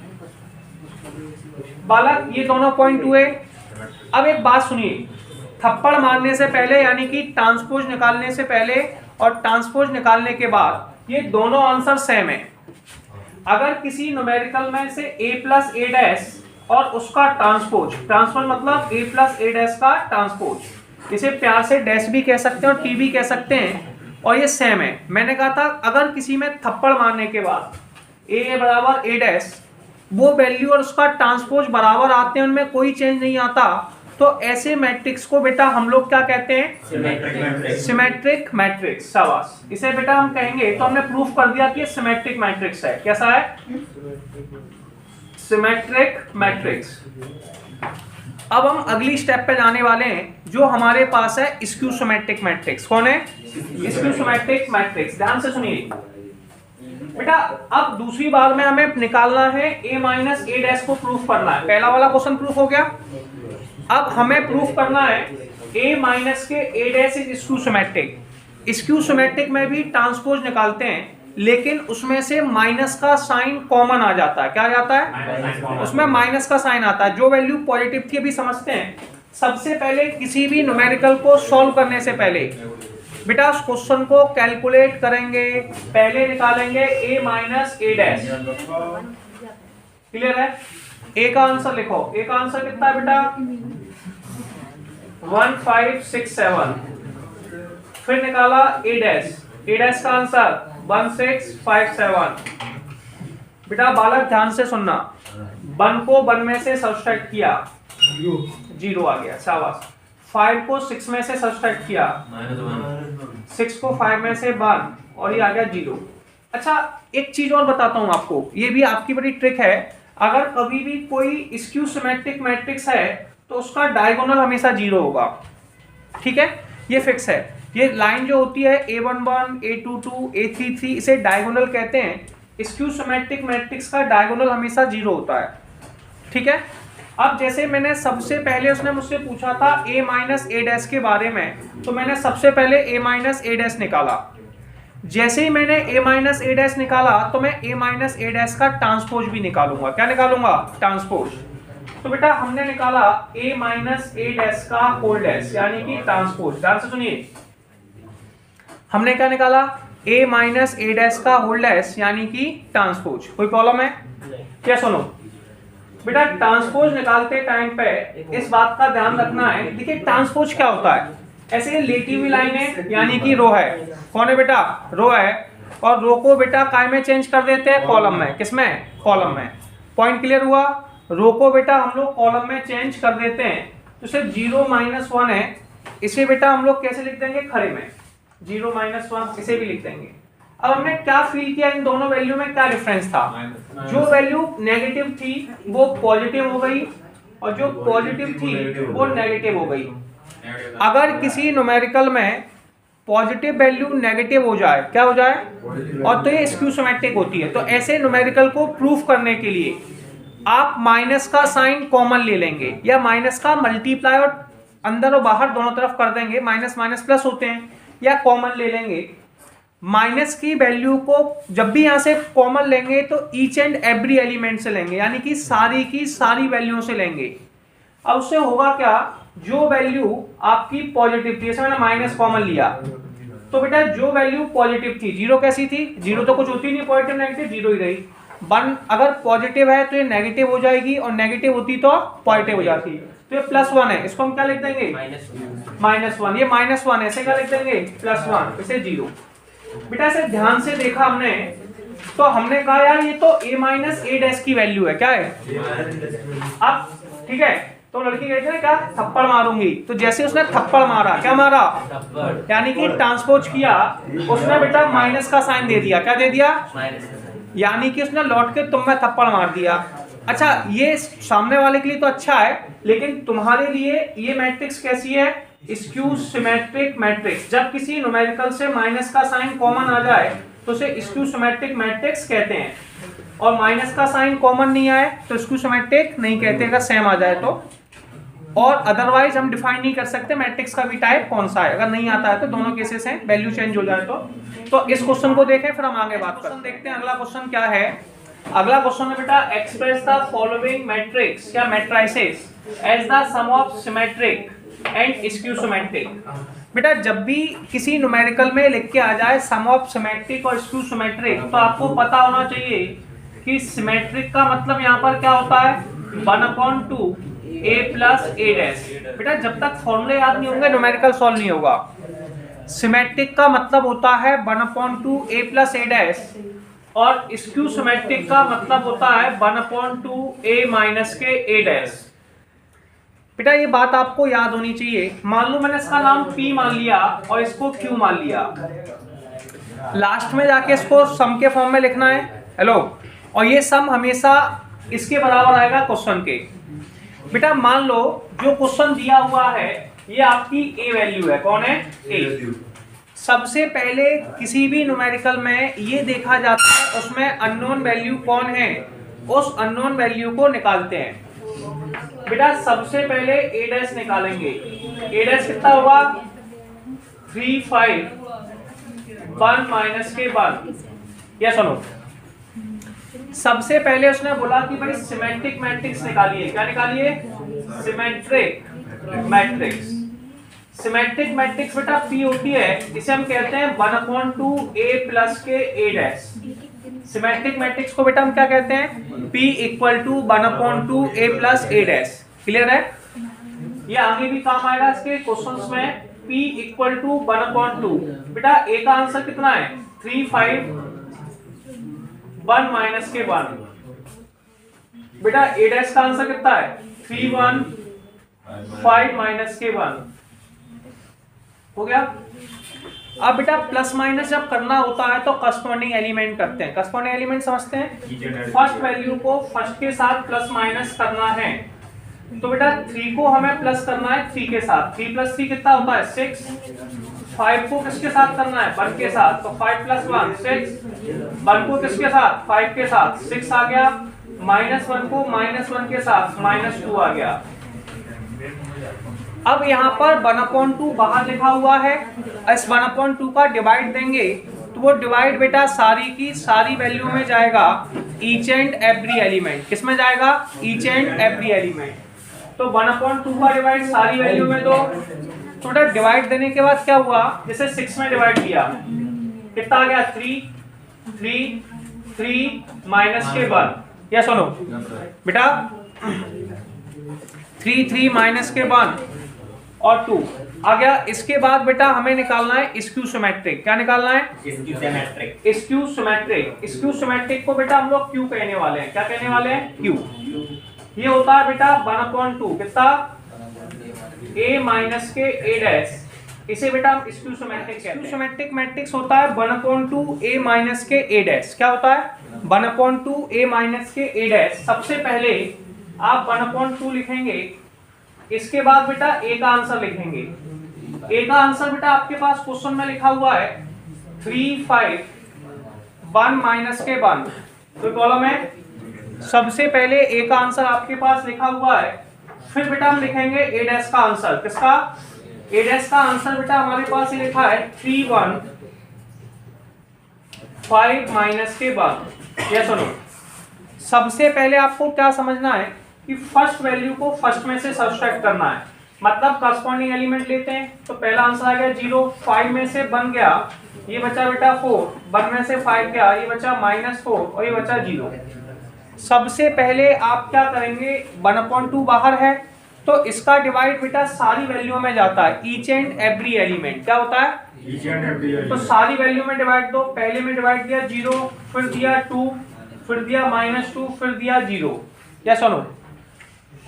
बालक, ये दोनों पॉइंट हुए। अब एक बात सुनिए, थप्पड़ मारने से पहले यानी कि ट्रांसपोज निकालने से पहले और ट्रांसपोज निकालने के बाद ये दोनों आंसर सेम है। अगर किसी न्यूमेरिकल में से a प्लस ए डैश और उसका ट्रांसपोज मतलब a प्लस ए डैश का ट्रांसपोज, इसे प्यार से डैश भी कह सकते हैं और टी भी कह सकते हैं, और ये सेम है। मैंने कहा था अगर किसी में थप्पड़ मारने के बाद a बराबर ए डैश, वो वैल्यू और उसका ट्रांसपोज बराबर आते हैं, उनमें कोई चेंज नहीं आता, तो ऐसे मैट्रिक्स को बेटा हम लोग क्या कहते हैं? Symmetric matrix. शाबाश, इसे बेटा हम कहेंगे, तो हमने प्रूफ कर दिया कि ये सिमेट्रिक मैट्रिक्स है। कैसा है? Symmetric matrix. अब हम अगली स्टेप पे जाने वाले हैं, जो हमारे पास है स्क्यू सिमेट्रिक मैट्रिक्स। कौन है? Skew symmetric matrix. ध्यान से सुनिए बेटा, अब दूसरी बार में हमें निकालना है a माइनस ए डैश को प्रूफ करना है। पहला वाला क्वेश्चन प्रूफ हो गया, अब हमें प्रूफ करना है a माइनस के A dash is skew symmetric. Skew symmetric में भी ट्रांसपोज निकालते हैं, लेकिन उसमें से माइनस का साइन कॉमन आ जाता है। क्या आ जाता है? उसमें माइनस का साइन आता है। जो वैल्यू पॉजिटिव थी अभी समझते हैं। सबसे पहले किसी भी न्यूमेरिकल को सॉल्व करने से पहले बेटा उस क्वेश्चन को कैलकुलेट करेंगे, पहले निकालेंगे a minus A dash. Clear है? a का आंसर लिखो। a का आंसर कितना है बेटा? 1 5 6 7। फिर निकाला a डैश। a डैश का आंसर 1 6 5 7। बेटा बालक ध्यान से सुनना, 1 को 1 में से सब्सट्रैक्ट किया, 0 आ गया। शाबाश। 5 को 6 में से सब्सट्रैक्ट किया, 6 को 5 में से 1 और ये आ गया 0। अच्छा एक चीज और बताता हूं आपको, ये भी आपकी बड़ी ट्रिक है। अगर कभी भी कोई स्क्यू सिमेट्रिक मैट्रिक्स है तो उसका डायगोनल हमेशा 0 होगा। ठीक है, ये फिक्स है। ये लाइन जो होती है A11, A22, A33 इसे डायगोनल कहते हैं। स्क्यू सिमेट्रिक मैट्रिक्स का डायगोनल हमेशा 0 होता है, ठीक है। अब जैसे मैंने सबसे पहले उसने मुझसे पूछा था A माइनस A डैश के बारे में, तो मैंने सबसे पहले A माइनस A डैश निकाला। जैसे ही मैंने A माइनस A डैश निकाला तो मैं A माइनस A डैश का ट्रांसपोज भी निकालूंगा। क्या निकालूंगा? ट्रांसपोज। तो बेटा हमने निकाला A माइनस A डैश का होल डैश यानी कि ट्रांसपोज। ध्यान से सुनिए, हमने क्या निकाला? A माइनस A डैश का होल डैश यानी कि ट्रांसपोज। कोई प्रॉब्लम है क्या? सुनो बेटा, ट्रांसपोज निकालते टाइम पे इस बात का ध्यान रखना है। देखिए ट्रांसपोज क्या होता है, ऐसे लेटी हुई लाइन है यानी कि रो है। कौन है बेटा? रो है। और रो को बेटा काय में चेंज कर देते हैं? कॉलम में। किसमें? कॉलम में। पॉइंट क्लियर हुआ? रो को बेटा हम लोग कॉलम में चेंज कर देते हैं। तो सिर्फ 0 माइनस 1 है, इसे बेटा हम लोग कैसे लिख देंगे? खड़े में 0 माइनस 1 इसे भी लिख देंगे। अब हमने क्या फील किया, इन दोनों वैल्यू में क्या डिफरेंस था? जो वैल्यू नेगेटिव थी वो पॉजिटिव हो गई और जो पॉजिटिव थी वो नेगेटिव हो गई। अगर किसी न्यूमेरिकल में पॉजिटिव वैल्यू नेगेटिव हो जाए, क्या हो जाए? और तो ये स्क्यू सिमेट्रिक होती है। तो ऐसे न्यूमेरिकल को प्रूफ करने के लिए आप माइनस का साइन कॉमन ले लेंगे या माइनस का मल्टीप्लाई और अंदर और बाहर दोनों तरफ कर देंगे, माइनस माइनस प्लस होते हैं, या कॉमन ले लेंगे। माइनस की वैल्यू को जब भी यहां से कॉमन लेंगे तो ईच एंड एवरी एलिमेंट से लेंगे, यानी कि सारी की सारी वैल्यू से लेंगे। अब उससे होगा क्या? जो वैल्यू आपकी पॉजिटिव थी, जैसे मैंने माइनस कॉमन लिया, तो बेटा जो वैल्यू पॉजिटिव थी, 0 कैसी थी? 0 तो कुछ होती नहीं, पॉजिटिव नेगेटिव 0 ही रही। 1 अगर पॉजिटिव है तो ये नेगेटिव हो जाएगी और नेगेटिव होती तो पॉजिटिव हो जाती। तो ये +1 है, इसको हम क्या लिख देंगे? -1। ये -1 है, इसे क्या लिख देंगे? +1, इसे 0। बेटा इसे ध्यान से देखा हमने तो हमने कहा यार ये तो A माइनस A डैश की वैल्यू है। क्या है? अब ठीक है, तो लड़की कहती है क्या? थप्पड़ मारूंगी। तो जैसे उसने थप्पड़ मारा, क्या मारा? यानी कि ट्रांसपोज किया, उसने बेटा माइनस का साइन दे दिया। क्या दे दिया? यानी कि उसने लौट के तुम में थप्पड़ मार दिया। अच्छा, ये सामने वाले के लिए तो अच्छा है, लेकिन तुम्हारे लिए ये मैट्रिक्स कैसी है? Skew symmetric matrix. जब किसी न्यूमेरिकल से माइनस का साइन कॉमन आ जाए तो उसे स्क्यू सिमेट्रिक मैट्रिक्स कहते हैं, और माइनस का साइन कॉमन नहीं आए तो स्क्यू सिमेट्रिक नहीं कहते, अगर सेम आ जाए तो। और अदरवाइज हम डिफाइन नहीं कर सकते मैट्रिक्स का भी टाइप कौन सा है, अगर नहीं आता है तो दोनों केसेस हैं, वैल्यू चेंज हो जाए तो इस क्वेश्चन को देखें फिर हम आगे बात करते हैं। देखते हैं अगला क्वेश्चन क्या है। अगला क्वेश्चन है बेटा, एक्सप्रेस द फॉलोइंग मैट्रिक्स या matrices as the sum of symmetric and skew symmetric. बेटा जब भी किसी न्यूमेरिकल में लिख के आ जाए सम ऑफ सिमेट्रिक और स्क्यू सिमेट्रिक, तो आपको पता होना चाहिए कि सिमेट्रिक का मतलब यहाँ पर क्या होता है? 1/2 A प्लस A डैश। बेटा जब तक फॉर्मूले याद नहीं होंगे न्यूमेरिकल सॉल्व नहीं होगा। सिमेट्रिक का मतलब होता है 1/2 A प्लस A डैश, और स्क्यू सिमेट्रिक का मतलब होता है 1/2 A माइनस के A डैश। बेटा ये बात आपको याद होनी चाहिए। मान लो मैंने इसका नाम P मान लिया और इसको Q मान लिया, लास्ट में जाके इसको सम के फॉर्म में लिखना है। हेलो, और ये सम हमेशा इसके बराबर आएगा क्वेश्चन के। बेटा मान लो जो क्वेश्चन दिया हुआ है ये आपकी A वैल्यू है। कौन है? A। सबसे पहले किसी भी न्यूमेरिकल में ये देखा जाता है उसमें अननोन वैल्यू कौन है, उस अननोन वैल्यू को निकालते हैं। बेटा सबसे पहले A डैश निकालेंगे। A डैश कितना होगा? 3 5 1 माइनस के 1। या सुनो, सबसे पहले उसने बोला कि भाई सिमेट्रिक मैट्रिक्स निकालिए। क्या निकालिए? Symmetric matrix. सिमेट्रिक मैट्रिक्स बेटा P होती है, इसे हम कहते हैं 1/2 A प्लस के A डैश। सिमेट्रिक मैट्रिक्स को बेटा हम क्या कहते हैं? P = 1/2 A plus A dash. Clear है? ये आगे भी काम आएगा इसके क्वेश्चंस में। P = 1/2। बेटा A का आंसर कितना है? 3 5 1 माइनस के 1। बेटा A डैश का आंसर कितना है? 3 1 5 माइनस के 1। हो गया। अब बेटा प्लस माइनस जब करना होता है तो करस्पॉन्डिंग एलिमेंट करते हैं। करस्पॉन्डिंग एलिमेंट समझते हैं? फर्स्ट वैल्यू को फर्स्ट के साथ प्लस माइनस करना है तो बेटा 3 को हमें प्लस करना है 3 के साथ, 3 प्लस 3 कितना होता है 6। 5 को किसके साथ करना है 1 के साथ, तो 5 प्लस 1 6। 1 को किसके साथ 5 के साथ 6 आ गया, -1 को -1 के साथ -2 आ गया। अब यहाँ पर 1/2 बाहर लिखा हुआ है, इस 1/2 का डिवाइड देंगे तो वो डिवाइड बेटा सारी की सारी वैल्यू में जाएगा, ईच एंड एवरी एलिमेंट। किस में जाएगा, ईच एंड एवरी एलिमेंट। तो 1/2 का डिवाइड सारी वैल्यू में दो, तो बेटा डिवाइड देने के बाद क्या हुआ, जैसे 6 में डिवाइड किया कितना आ गया 3 3 3 माइनस के 1, या सुनो बेटा 3 3 माइनस के 1 और 2 आ गया। इसके बाद बेटा हमें निकालना है स्क्यू सिमेट्रिक। क्या निकालना है, skew symmetric. Skew symmetric, skew symmetric को बेटा हम लोग क्यू कहने वाले हैं। क्या कहने वाले हैं, क्यू। ये होता है बेटा 1/2 कितना, a माइनस के a डैश, इसे बेटा हम स्क्यू सिमेट्रिक कहते हैं। सिमेट्रिक मैट्रिक्स होता है 1/2 a माइनस के a डैश। क्या होता है 1/2 a माइनस के a डैश। सबसे पहले आप 1/2 लिखेंगे, इसके बाद बेटा a का आंसर लिखेंगे। a का आंसर बेटा आपके पास क्वेश्चन में लिखा हुआ है 3 5 1 माइनस के 1, तो कॉलम है। सबसे पहले a का आंसर आपके पास लिखा हुआ है, फिर बेटा हम लिखेंगे a डैश का आंसर। किसका, a डैश का आंसर बेटा हमारे पास ये लिखा है 3 1 5 माइनस के 1। ये सुनो, सबसे पहले आपको क्या समझना है कि फर्स्ट वैल्यू को फर्स्ट में से सब्ट्रैक्ट करना है, मतलब करस्पॉन्डिंग एलिमेंट लेते हैं। तो पहला आंसर आ गया 0, 5 में से बन गया, ये बचा बेटा 4, 1 में से 5 गया, ये बचा -4 और ये बचा 0। सबसे पहले आप क्या करेंगे, 1/2 बाहर है तो इसका डिवाइड बेटा सारी वैल्यू में जाता है, ईच एंड एवरी एलिमेंट। क्या होता है, ईच एंड एवरी एलिमेंट। तो सारी वैल्यू में डिवाइड दो, पहले में डिवाइड दिया 0, फिर दिया 2, फिर दिया -2, फिर दिया 0। या सुनो,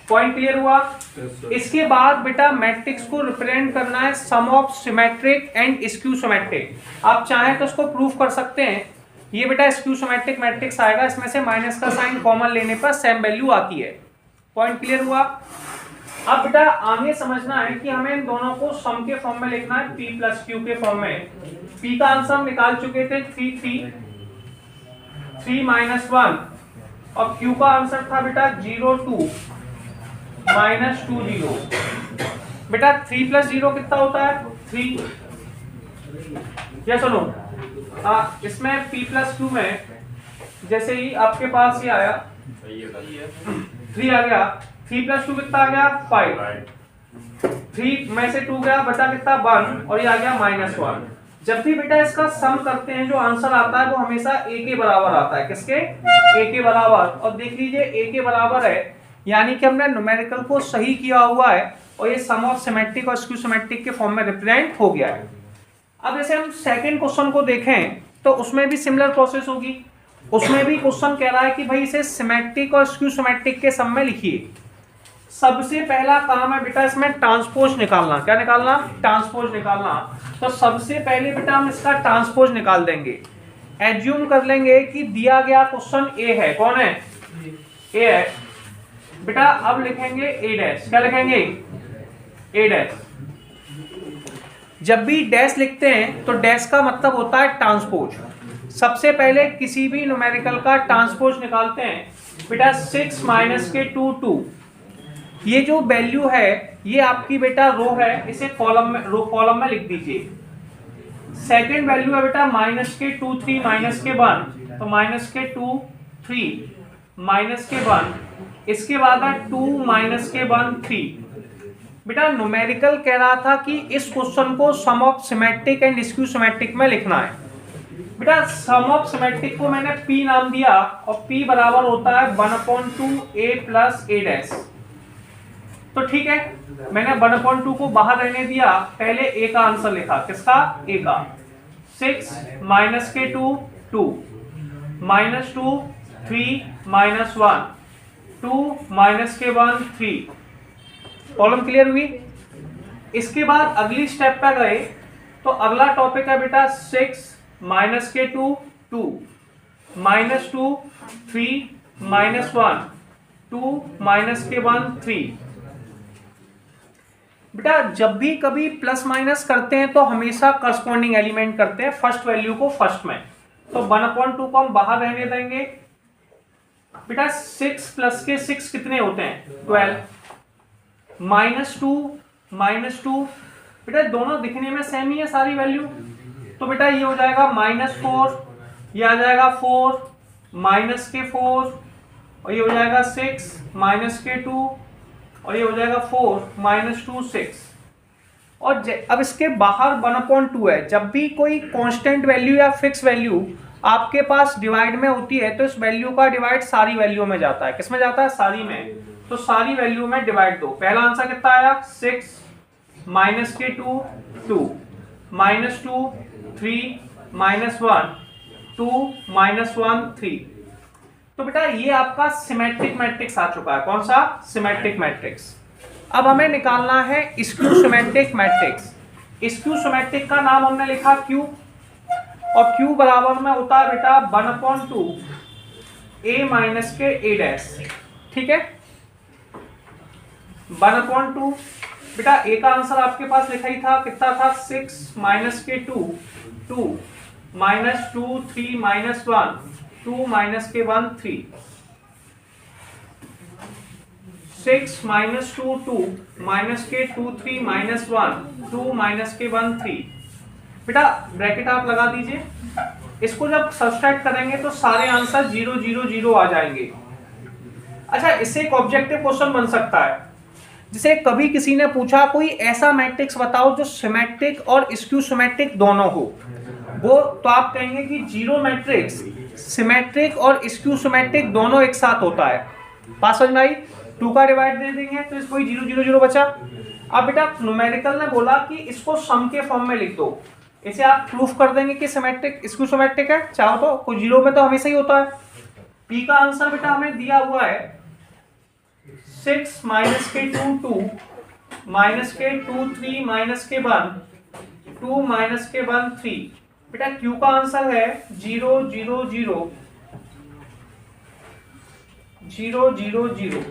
पॉइंट क्लियर हुआ। इसके बाद बेटा मैट्रिक्स को रिप्रेजेंट करना है sum of symmetric and skew symmetric. आप चाहें तो इसको प्रूफ कर सकते हैं। ये बेटा स्क्यू सिमेट्रिक मैट्रिक्स आएगा, इसमें से माइनस का साइन कॉमन लेने पर सेम वैल्यू आती है। पॉइंट क्लियर हुआ। अब बेटा आगे समझना है कि हमें इन दोनों को सम के फॉर्म में लिखना है, p प्लस क्यू के फॉर्म में। p का आंसर हम निकाल चुके थे 3 3 3 -1, और q का आंसर था बेटा 0 2 -2 0। बेटा 3 प्लस 0 कितना होता है 3। या सुनो, इसमें p प्लस क्यू में जैसे ही आपके पास ये आया 3 आ गया, 3 प्लस 2 कितना आ गया 5, 3 में से 2 गया, बचा कितना 1, और ये आ गया -1। जब भी बेटा इसका सम करते हैं जो आंसर आता है वो हमेशा a के बराबर आता है। किसके, a के बराबर। और देख लीजिए a के बराबर है, यानी कि हमने न्यूमेरिकल को सही किया हुआ है और ये सम ऑफ सिमेट्रिक और स्क्यू सिमेट्रिक के फॉर्म में रिप्रेजेंट हो गया है। अब जैसे हम सेकंड क्वेश्चन को देखें तो उसमें भी सिमिलर प्रोसेस होगी। उसमें भी क्वेश्चन कह रहा है कि भाई इसे सिमेट्रिक और स्क्यू सिमेट्रिक के सम में लिखिए। सबसे पहला काम है बेटा इसमें ट्रांसपोज निकालना। क्या निकालना, ट्रांसपोज निकालना। तो सबसे पहले बेटा हम इसका ट्रांसपोज निकाल देंगे। एज्यूम कर लेंगे कि दिया गया क्वेश्चन ए है। कौन है, ए है बेटा। अब लिखेंगे ए डैश। क्या लिखेंगे, ए डैश। जब भी डैश लिखते हैं तो डैश का मतलब होता है ट्रांसपोज। सबसे पहले किसी भी न्यूमेरिकल का ट्रांसपोज निकालते हैं बेटा। 6 माइनस के 2 2, ये जो वैल्यू है ये आपकी बेटा रो है, इसे कॉलम में, रो कॉलम में लिख दीजिए। सेकंड वैल्यू है बेटा माइनस के 2 3 माइनस के 1, तो माइनस के 2 3 माइनस के 1। इसके बाद है 2 माइनस के 1 3। बेटा न्यूमेरिकल कह रहा था कि इस क्वेश्चन को sum of symmetric and skew symmetric में लिखना है। बेटा सम ऑफ सिमेट्रिक को मैंने p नाम दिया और p बराबर होता है 1/2 a प्लस a डैश। तो ठीक है, मैंने 1/2 को बाहर रहने दिया, पहले a का आंसर लिखा। किसका, a का। 6 माइनस के 2 2 -2 3 -1 2 माइनस के 1 3। प्रॉब्लम क्लियर हुई। इसके बाद अगली स्टेप पे गए तो अगला टॉपिक है बेटा 6 माइनस के 2 2 -2 3 -1 2 माइनस के 1 3। बेटा जब भी कभी प्लस माइनस करते हैं तो हमेशा करस्पॉन्डिंग एलिमेंट करते हैं, फर्स्ट वैल्यू को फर्स्ट में। तो 1/2 को हम बाहर रहने देंगे। बेटा 6 प्लस के 6 कितने होते हैं? 12। -2 बेटा दोनों दिखने में सेम ही है सारी वैल्यू, तो बेटा ये हो जाएगा -4, ये आ जाएगा 4 -4, और ये हो जाएगा 6 -2, और ये हो जाएगा 4 -2 6। और अब इसके बाहर 1/2 है। जब भी कोई कांस्टेंट वैल्यू या फिक्स वैल्यू आपके पास डिवाइड में होती है तो इस वैल्यू का डिवाइड सारी वैल्यू में जाता है। किसमें जाता है? सारी में। तो सारी वैल्यू में डिवाइड दो। पहला आंसर कितना आया? 6 -2 2 -2 3 -1 2 -1 3। तो बेटा ये आपका सिमेट्रिक मैट्रिक्स आ चुका है। कौन सा? Symmetric matrix. अब हमें निकालना है skew symmetric matrix. Skew symmetric का नाम हमने लिखा क्यू, और क्यू बराबर में होता है बेटा 1/2 a माइनस के a डैश। ठीक है, 1/2। बेटा a का आंसर आपके पास लिखा ही था, कितना था? 6 -2 2 -2 3 -1 2 -1 3। 6 -2 2 -2 3 -1 2 -1 3। बेटा ब्रैकेट आप लगा दीजिए। इसको जब सब्सट्रैक्ट करेंगे तो सारे आंसर 0 0 0 आ जाएंगे। अच्छा, इससे एक ऑब्जेक्टिव क्वेश्चन बन सकता है। जिसे कभी किसी ने पूछा कोई ऐसा मैट्रिक्स बताओ जो सिमेट्रिक और स्क्यू सिमेट्रिक दोनों हो, वो तो आप कहेंगे कि जीरो मैट्रिक्स सिमेट्रिक और स्क्यू सिमेट्रिक दोनों एक साथ होता है। पास समझ में आई? 2 का डिवाइड दे देंगे तो इसको 0 0 0 बचा। अब बेटा न्यूमेरिकल ने बोला कि इसको सम के फॉर्म में लिख दो। इसे आप प्रूफ कर देंगे कि सिमेट्रिक स्क्यू सिमेट्रिक है, चाहो तो। कोई जीरो में तो हमेशा ही होता है। पी का आंसर बेटा हमें दिया हुआ है 6 -2 2 -2 3 -1 2 -1 3। बेटा क्यू का आंसर है 0 0 0 0 0 0,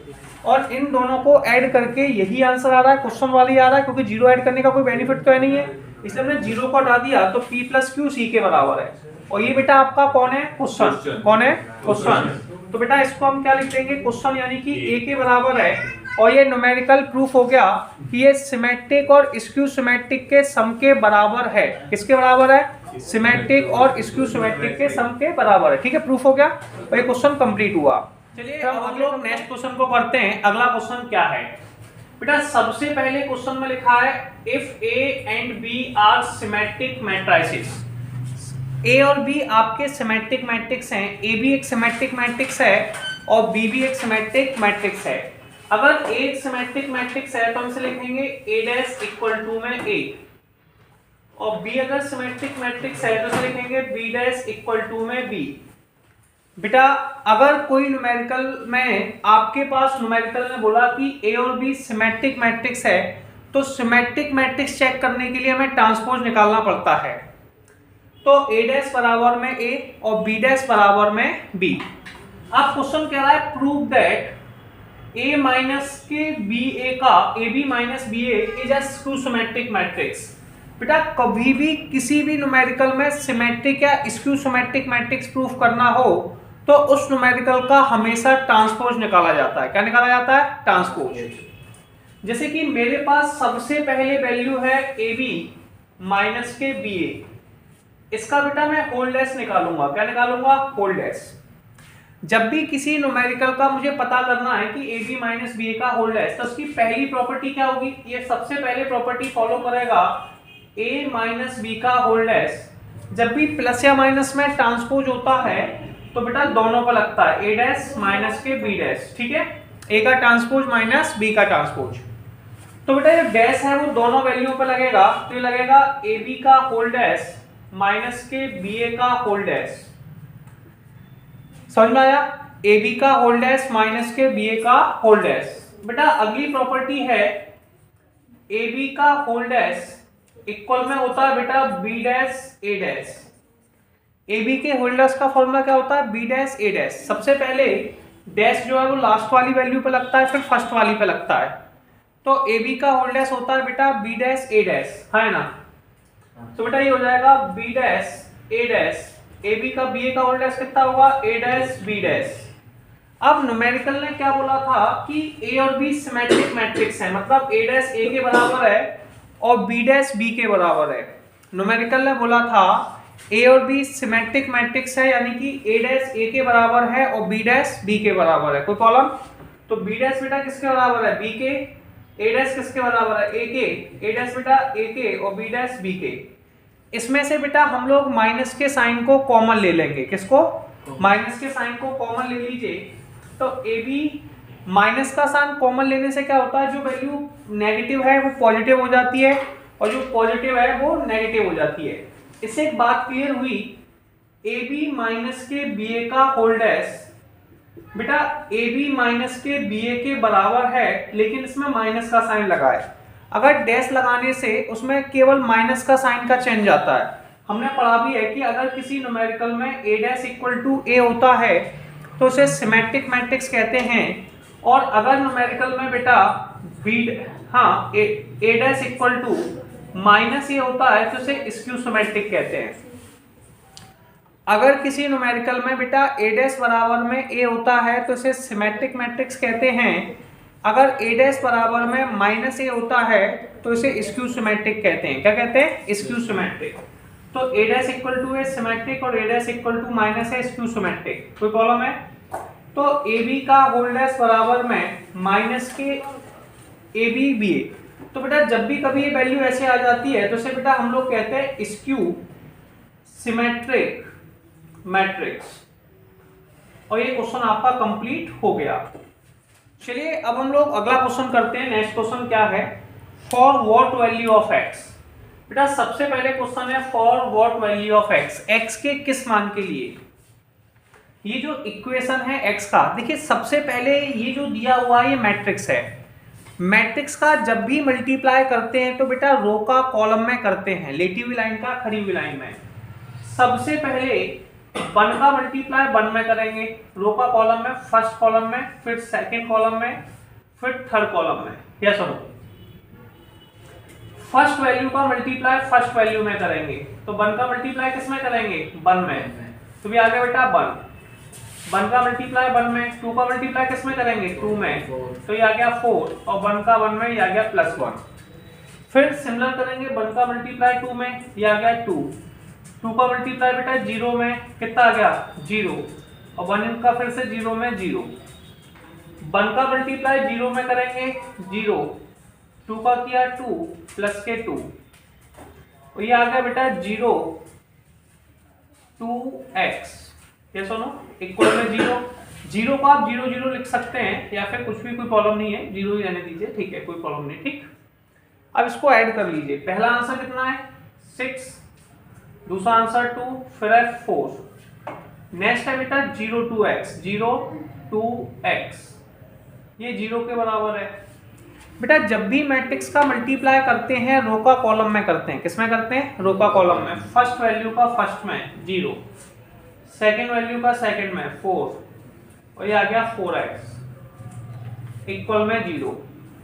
और इन दोनों को ऐड करके यही आंसर आ रहा है, क्वेश्चन वाली आ रहा है। क्योंकि जीरो ऐड करने का कोई बेनिफिट तो नहीं है, इसलिए हमने जीरो को हटा दिया, तो p + q c के बराबर है। और ये बेटा आपका कौन है? क्वेश्चन। कौन है? क्वेश्चन। तो बेटा इसको हम क्या लिख देंगे? क्वेश्चन, यानी कि a के बराबर है। और ये न्यूमेरिकल प्रूफ हो गया कि ये सिमेट्रिक और स्क्यू सिमेट्रिक के सम के बराबर है। किसके बराबर है? सिमेट्रिक और स्क्यू सिमेट्रिक के सम के बराबर है। ठीक है, प्रूफ हो गया और ये क्वेश्चन कंप्लीट हुआ। चलिए अब हम लोग नेक्स्ट क्वेश्चन को करते हैं। अगला क्वेश्चन क्या है बेटा? सबसे पहले क्वेश्चन में लिखा है if A and B are symmetric matrices. A और B आपके सिमेट्रिक मैट्रिक्स हैं। A भी एक सिमेट्रिक मैट्रिक्स है और B भी एक सिमेट्रिक मैट्रिक्स है। अगर A एक सिमेट्रिक मैट्रिक्स है तो हम इसे लिखेंगे A' इक्वल टू में A, और B अगर सिमेट्रिक मैट्रिक्स है तो इसे लिखेंगे B' इक्वल टू में B। बेटा अगर कोई न्यूमेरिकल में आपके पास न्यूमेरिकल ने बोला कि A और B सिमेट्रिक मैट्रिक्स है, तो सिमेट्रिक मैट्रिक्स चेक करने के लिए हमें ट्रांसपोज निकालना पड़ता है। तो A' बराबर में A और B' बराबर में B। अब क्वेश्चन कह रहा है प्रूव दैट A माइनस के BA का AB minus BA is a skew symmetric matrix. बेटा कभी भी किसी भी न्यूमेरिकल में सिमेट्रिक या स्क्यू सिमेट्रिक मैट्रिक्स प्रूफ करना हो तो उस न्यूमेरिकल का हमेशा ट्रांसपोज निकाला जाता है। क्या निकाला जाता है? ट्रांसपोज। जैसे कि मेरे पास सबसे पहले वैल्यू है AB माइनस के BA, इसका बेटा मैं होल डैश निकालूंगा। क्या निकालूंगा? Whole dash. जब भी किसी न्यूमेरिकल का मुझे पता करना है कि AB माइनस BA का होल डैश, तो उसकी पहली प्रॉपर्टी क्या होगी? ये सबसे पहले प्रॉपर्टी फॉलो करेगा A माइनस B का होल डैश। जब भी प्लस या माइनस में ट्रांसपोज होता है तो बेटा दोनों पर लगता है A' माइनस के B'। ठीक है, A का ट्रांसपोज माइनस B का ट्रांसपोज। तो बेटा ये डैश है वो दोनों वैल्यू पर लगेगा, तो ये लगेगा AB का होल डैश माइनस के BA का होल डैश। समझ में आया? AB का होल डैश माइनस के BA का होल डैश। बेटा अगली प्रॉपर्टी है AB का होल डैश इक्वल में होता है बेटा B' A'। AB के होल डैश का फॉर्मूला क्या होता है? B' A'। सबसे पहले डैश जो है वो लास्ट वाली वैल्यू पे लगता है, फिर फर्स्ट वाली पे लगता है। तो ए बी का होल डैश होता है बेटा बी डैश ए डैश, है ना। तो बेटा ये हो जाएगा B dash A dash, A B का बी ए का होल डैश कितना होगा ए डैश बी डैश। अब न्यूमेरिकल ने क्या बोला था कि ए और बी सिमेट्रिक मैट्रिक्स है, मतलब ए डैश ए के बराबर है और बी डैश बी के बराबर है। न्यूमेरिकल ने बोला था ए और बी सिमेट्रिक मैट्रिक्स है, यानी कि ए डैश ए के बराबर है और बी डैश बी के बराबर है। कोई प्रॉब्लम? तो बी डैश बेटा किसके बराबर है बी के, ए डैश किसके बराबर है ए के, ए डैश बेटा ए के और बी डैश बी के। इसमें से बेटा हम लोग माइनस के साइन को कॉमन ले लेंगे। किसको? माइनस के साइन को कॉमन ले लीजिए। तो ए बी माइनस का साइन कॉमन लेने से क्या होता है, जो वैल्यू नेगेटिव है वो पॉजिटिव हो जाती है और जो पॉजिटिव है वो नेगेटिव हो जाती है। इससे एक बात क्लियर हुई, ए बी माइनस के बी ए का होल डैश बेटा ए बी माइनस के बी ए के बराबर है, लेकिन इसमें माइनस का साइन लगा है। अगर डैश लगाने से उसमें केवल माइनस का साइन का चेंज आता है। हमने पढ़ा भी है कि अगर किसी न्यूमेरिकल में ए डैश इक्वल टू ए होता है तो उसे सिमेट्रिक मैट्रिक्स कहते हैं, और अगर न्यूमेरिकल में बेटा B A dash equal to minus A होता है तो उसे स्क्यू सिमेट्रिक कहते हैं। अगर किसी न्यूमेरिकल में बेटा ए डैश बराबर में ए होता है तो इसे सिमेट्रिक मैट्रिक्स कहते हैं। अगर ए डैश बराबर में माइनस ए होता है तो इसे स्क्यू सिमेट्रिक कहते हैं। क्या कहते हैं? Skew symmetric. तो A dash equal to A symmetric और A dash equal to minus A skew symmetric. कोई प्रॉब्लम है? तो ए बी का होल डैश बराबर में माइनस के ए बी बी ए। तो बेटा जब भी कभी ये वैल्यू ऐसे आ जाती है तो इसे बेटा हम लोग कहते हैं स्क्यू सिमेट्रिक मैट्रिक्स। और ये क्वेश्चन आपका कंप्लीट हो गया। चलिए अब हम लोग अगला क्वेश्चन करते हैं। नेक्स्ट क्वेश्चन क्या है? For what value of x. बेटा सबसे पहले क्वेश्चन है for what value of x, x के किस मान के लिए। ये जो इक्वेशन है एक्स का, देखिए सबसे पहले ये जो दिया हुआ है ये मैट्रिक्स है। मैट्रिक्स का जब भी मल्टीप्लाई करते हैं तो बेटा रो का कॉलम में करते हैं, लेटी हुई लाइन का खड़ी हुई लाइन में। सबसे पहले 1 का मल्टीप्लाई 1 में करेंगे, रो का कॉलम में, फर्स्ट कॉलम में, फिर सेकंड कॉलम में, फिर थर्ड कॉलम में। या सुनो, फर्स्ट वैल्यू का मल्टीप्लाई फर्स्ट वैल्यू में करेंगे, तो 1 का मल्टीप्लाई किस में करेंगे 1 में, तो भी आ गया बेटा 1 का मल्टीप्लाई 1 में, 2 का मल्टीप्लाई किस में करेंगे 2 में, तो ये आ गया 4 और 1 का 1 में ये आ गया +1। फिर सिमिलर करेंगे 1 का मल्टीप्लाई 2 में, ये आ गया 2 का मल्टीप्लाई बेटा 0 में कितना आ गया 0 और 1 का फिर से 0 में 0। 1 का मल्टीप्लाई 0 में करेंगे 0, 2 का किया 2 प्लस के 2 और ये आ गया बेटा 0 2x। ये सुनो इक्वल में 0 को आप 0 0 लिख सकते हैं या फिर कुछ भी, कोई प्रॉब्लम नहीं है, 0 ही रहने दीजिए, ठीक है, कोई प्रॉब्लम नहीं। ठीक, अब इसको ऐड कर लीजिए। पहला आंसर कितना है 6, दूसरा आंसर 2, फिर है 4। नेक्स्ट है बेटा 0 2x, 0 2x, ये 0 के बराबर है। बेटा जब भी मैट्रिक्स का मल्टीप्लाई करते हैं रो का कॉलम में करते हैं। किस में करते हैं? रो का कॉलम में। फर्स्ट वैल्यू का फर्स्ट में 0, सेकंड वैल्यू का सेकंड में 4 और ये आ गया 4x इक्वल में 0।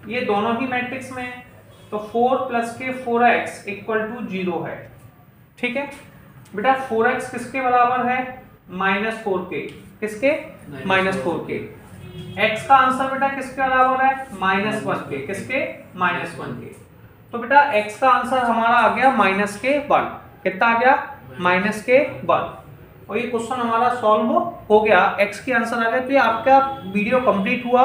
ये दोनों ही मैट्रिक्स में है तो 4 प्लस के 4x इक्वल टू 0 है। ठीक है बेटा 4x किसके बराबर है -4 के। किसके? -4 के। x का आंसर बेटा किसके बराबर है -1 के। किसके? -1 के। तो बेटा x का आंसर हमारा आ गया -1। कितना आ गया -1। और ये क्वेश्चन हमारा सॉल्व हो गया, x के आंसर आ गया। तो ये आपका वीडियो कंप्लीट हुआ,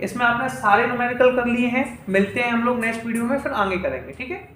इसमें आपने सारे न्यूमेरिकल कर लिए हैं। मिलते हैं हम लोग नेक्स्ट वीडियो में, फिर आगे करेंगे। ठीक है।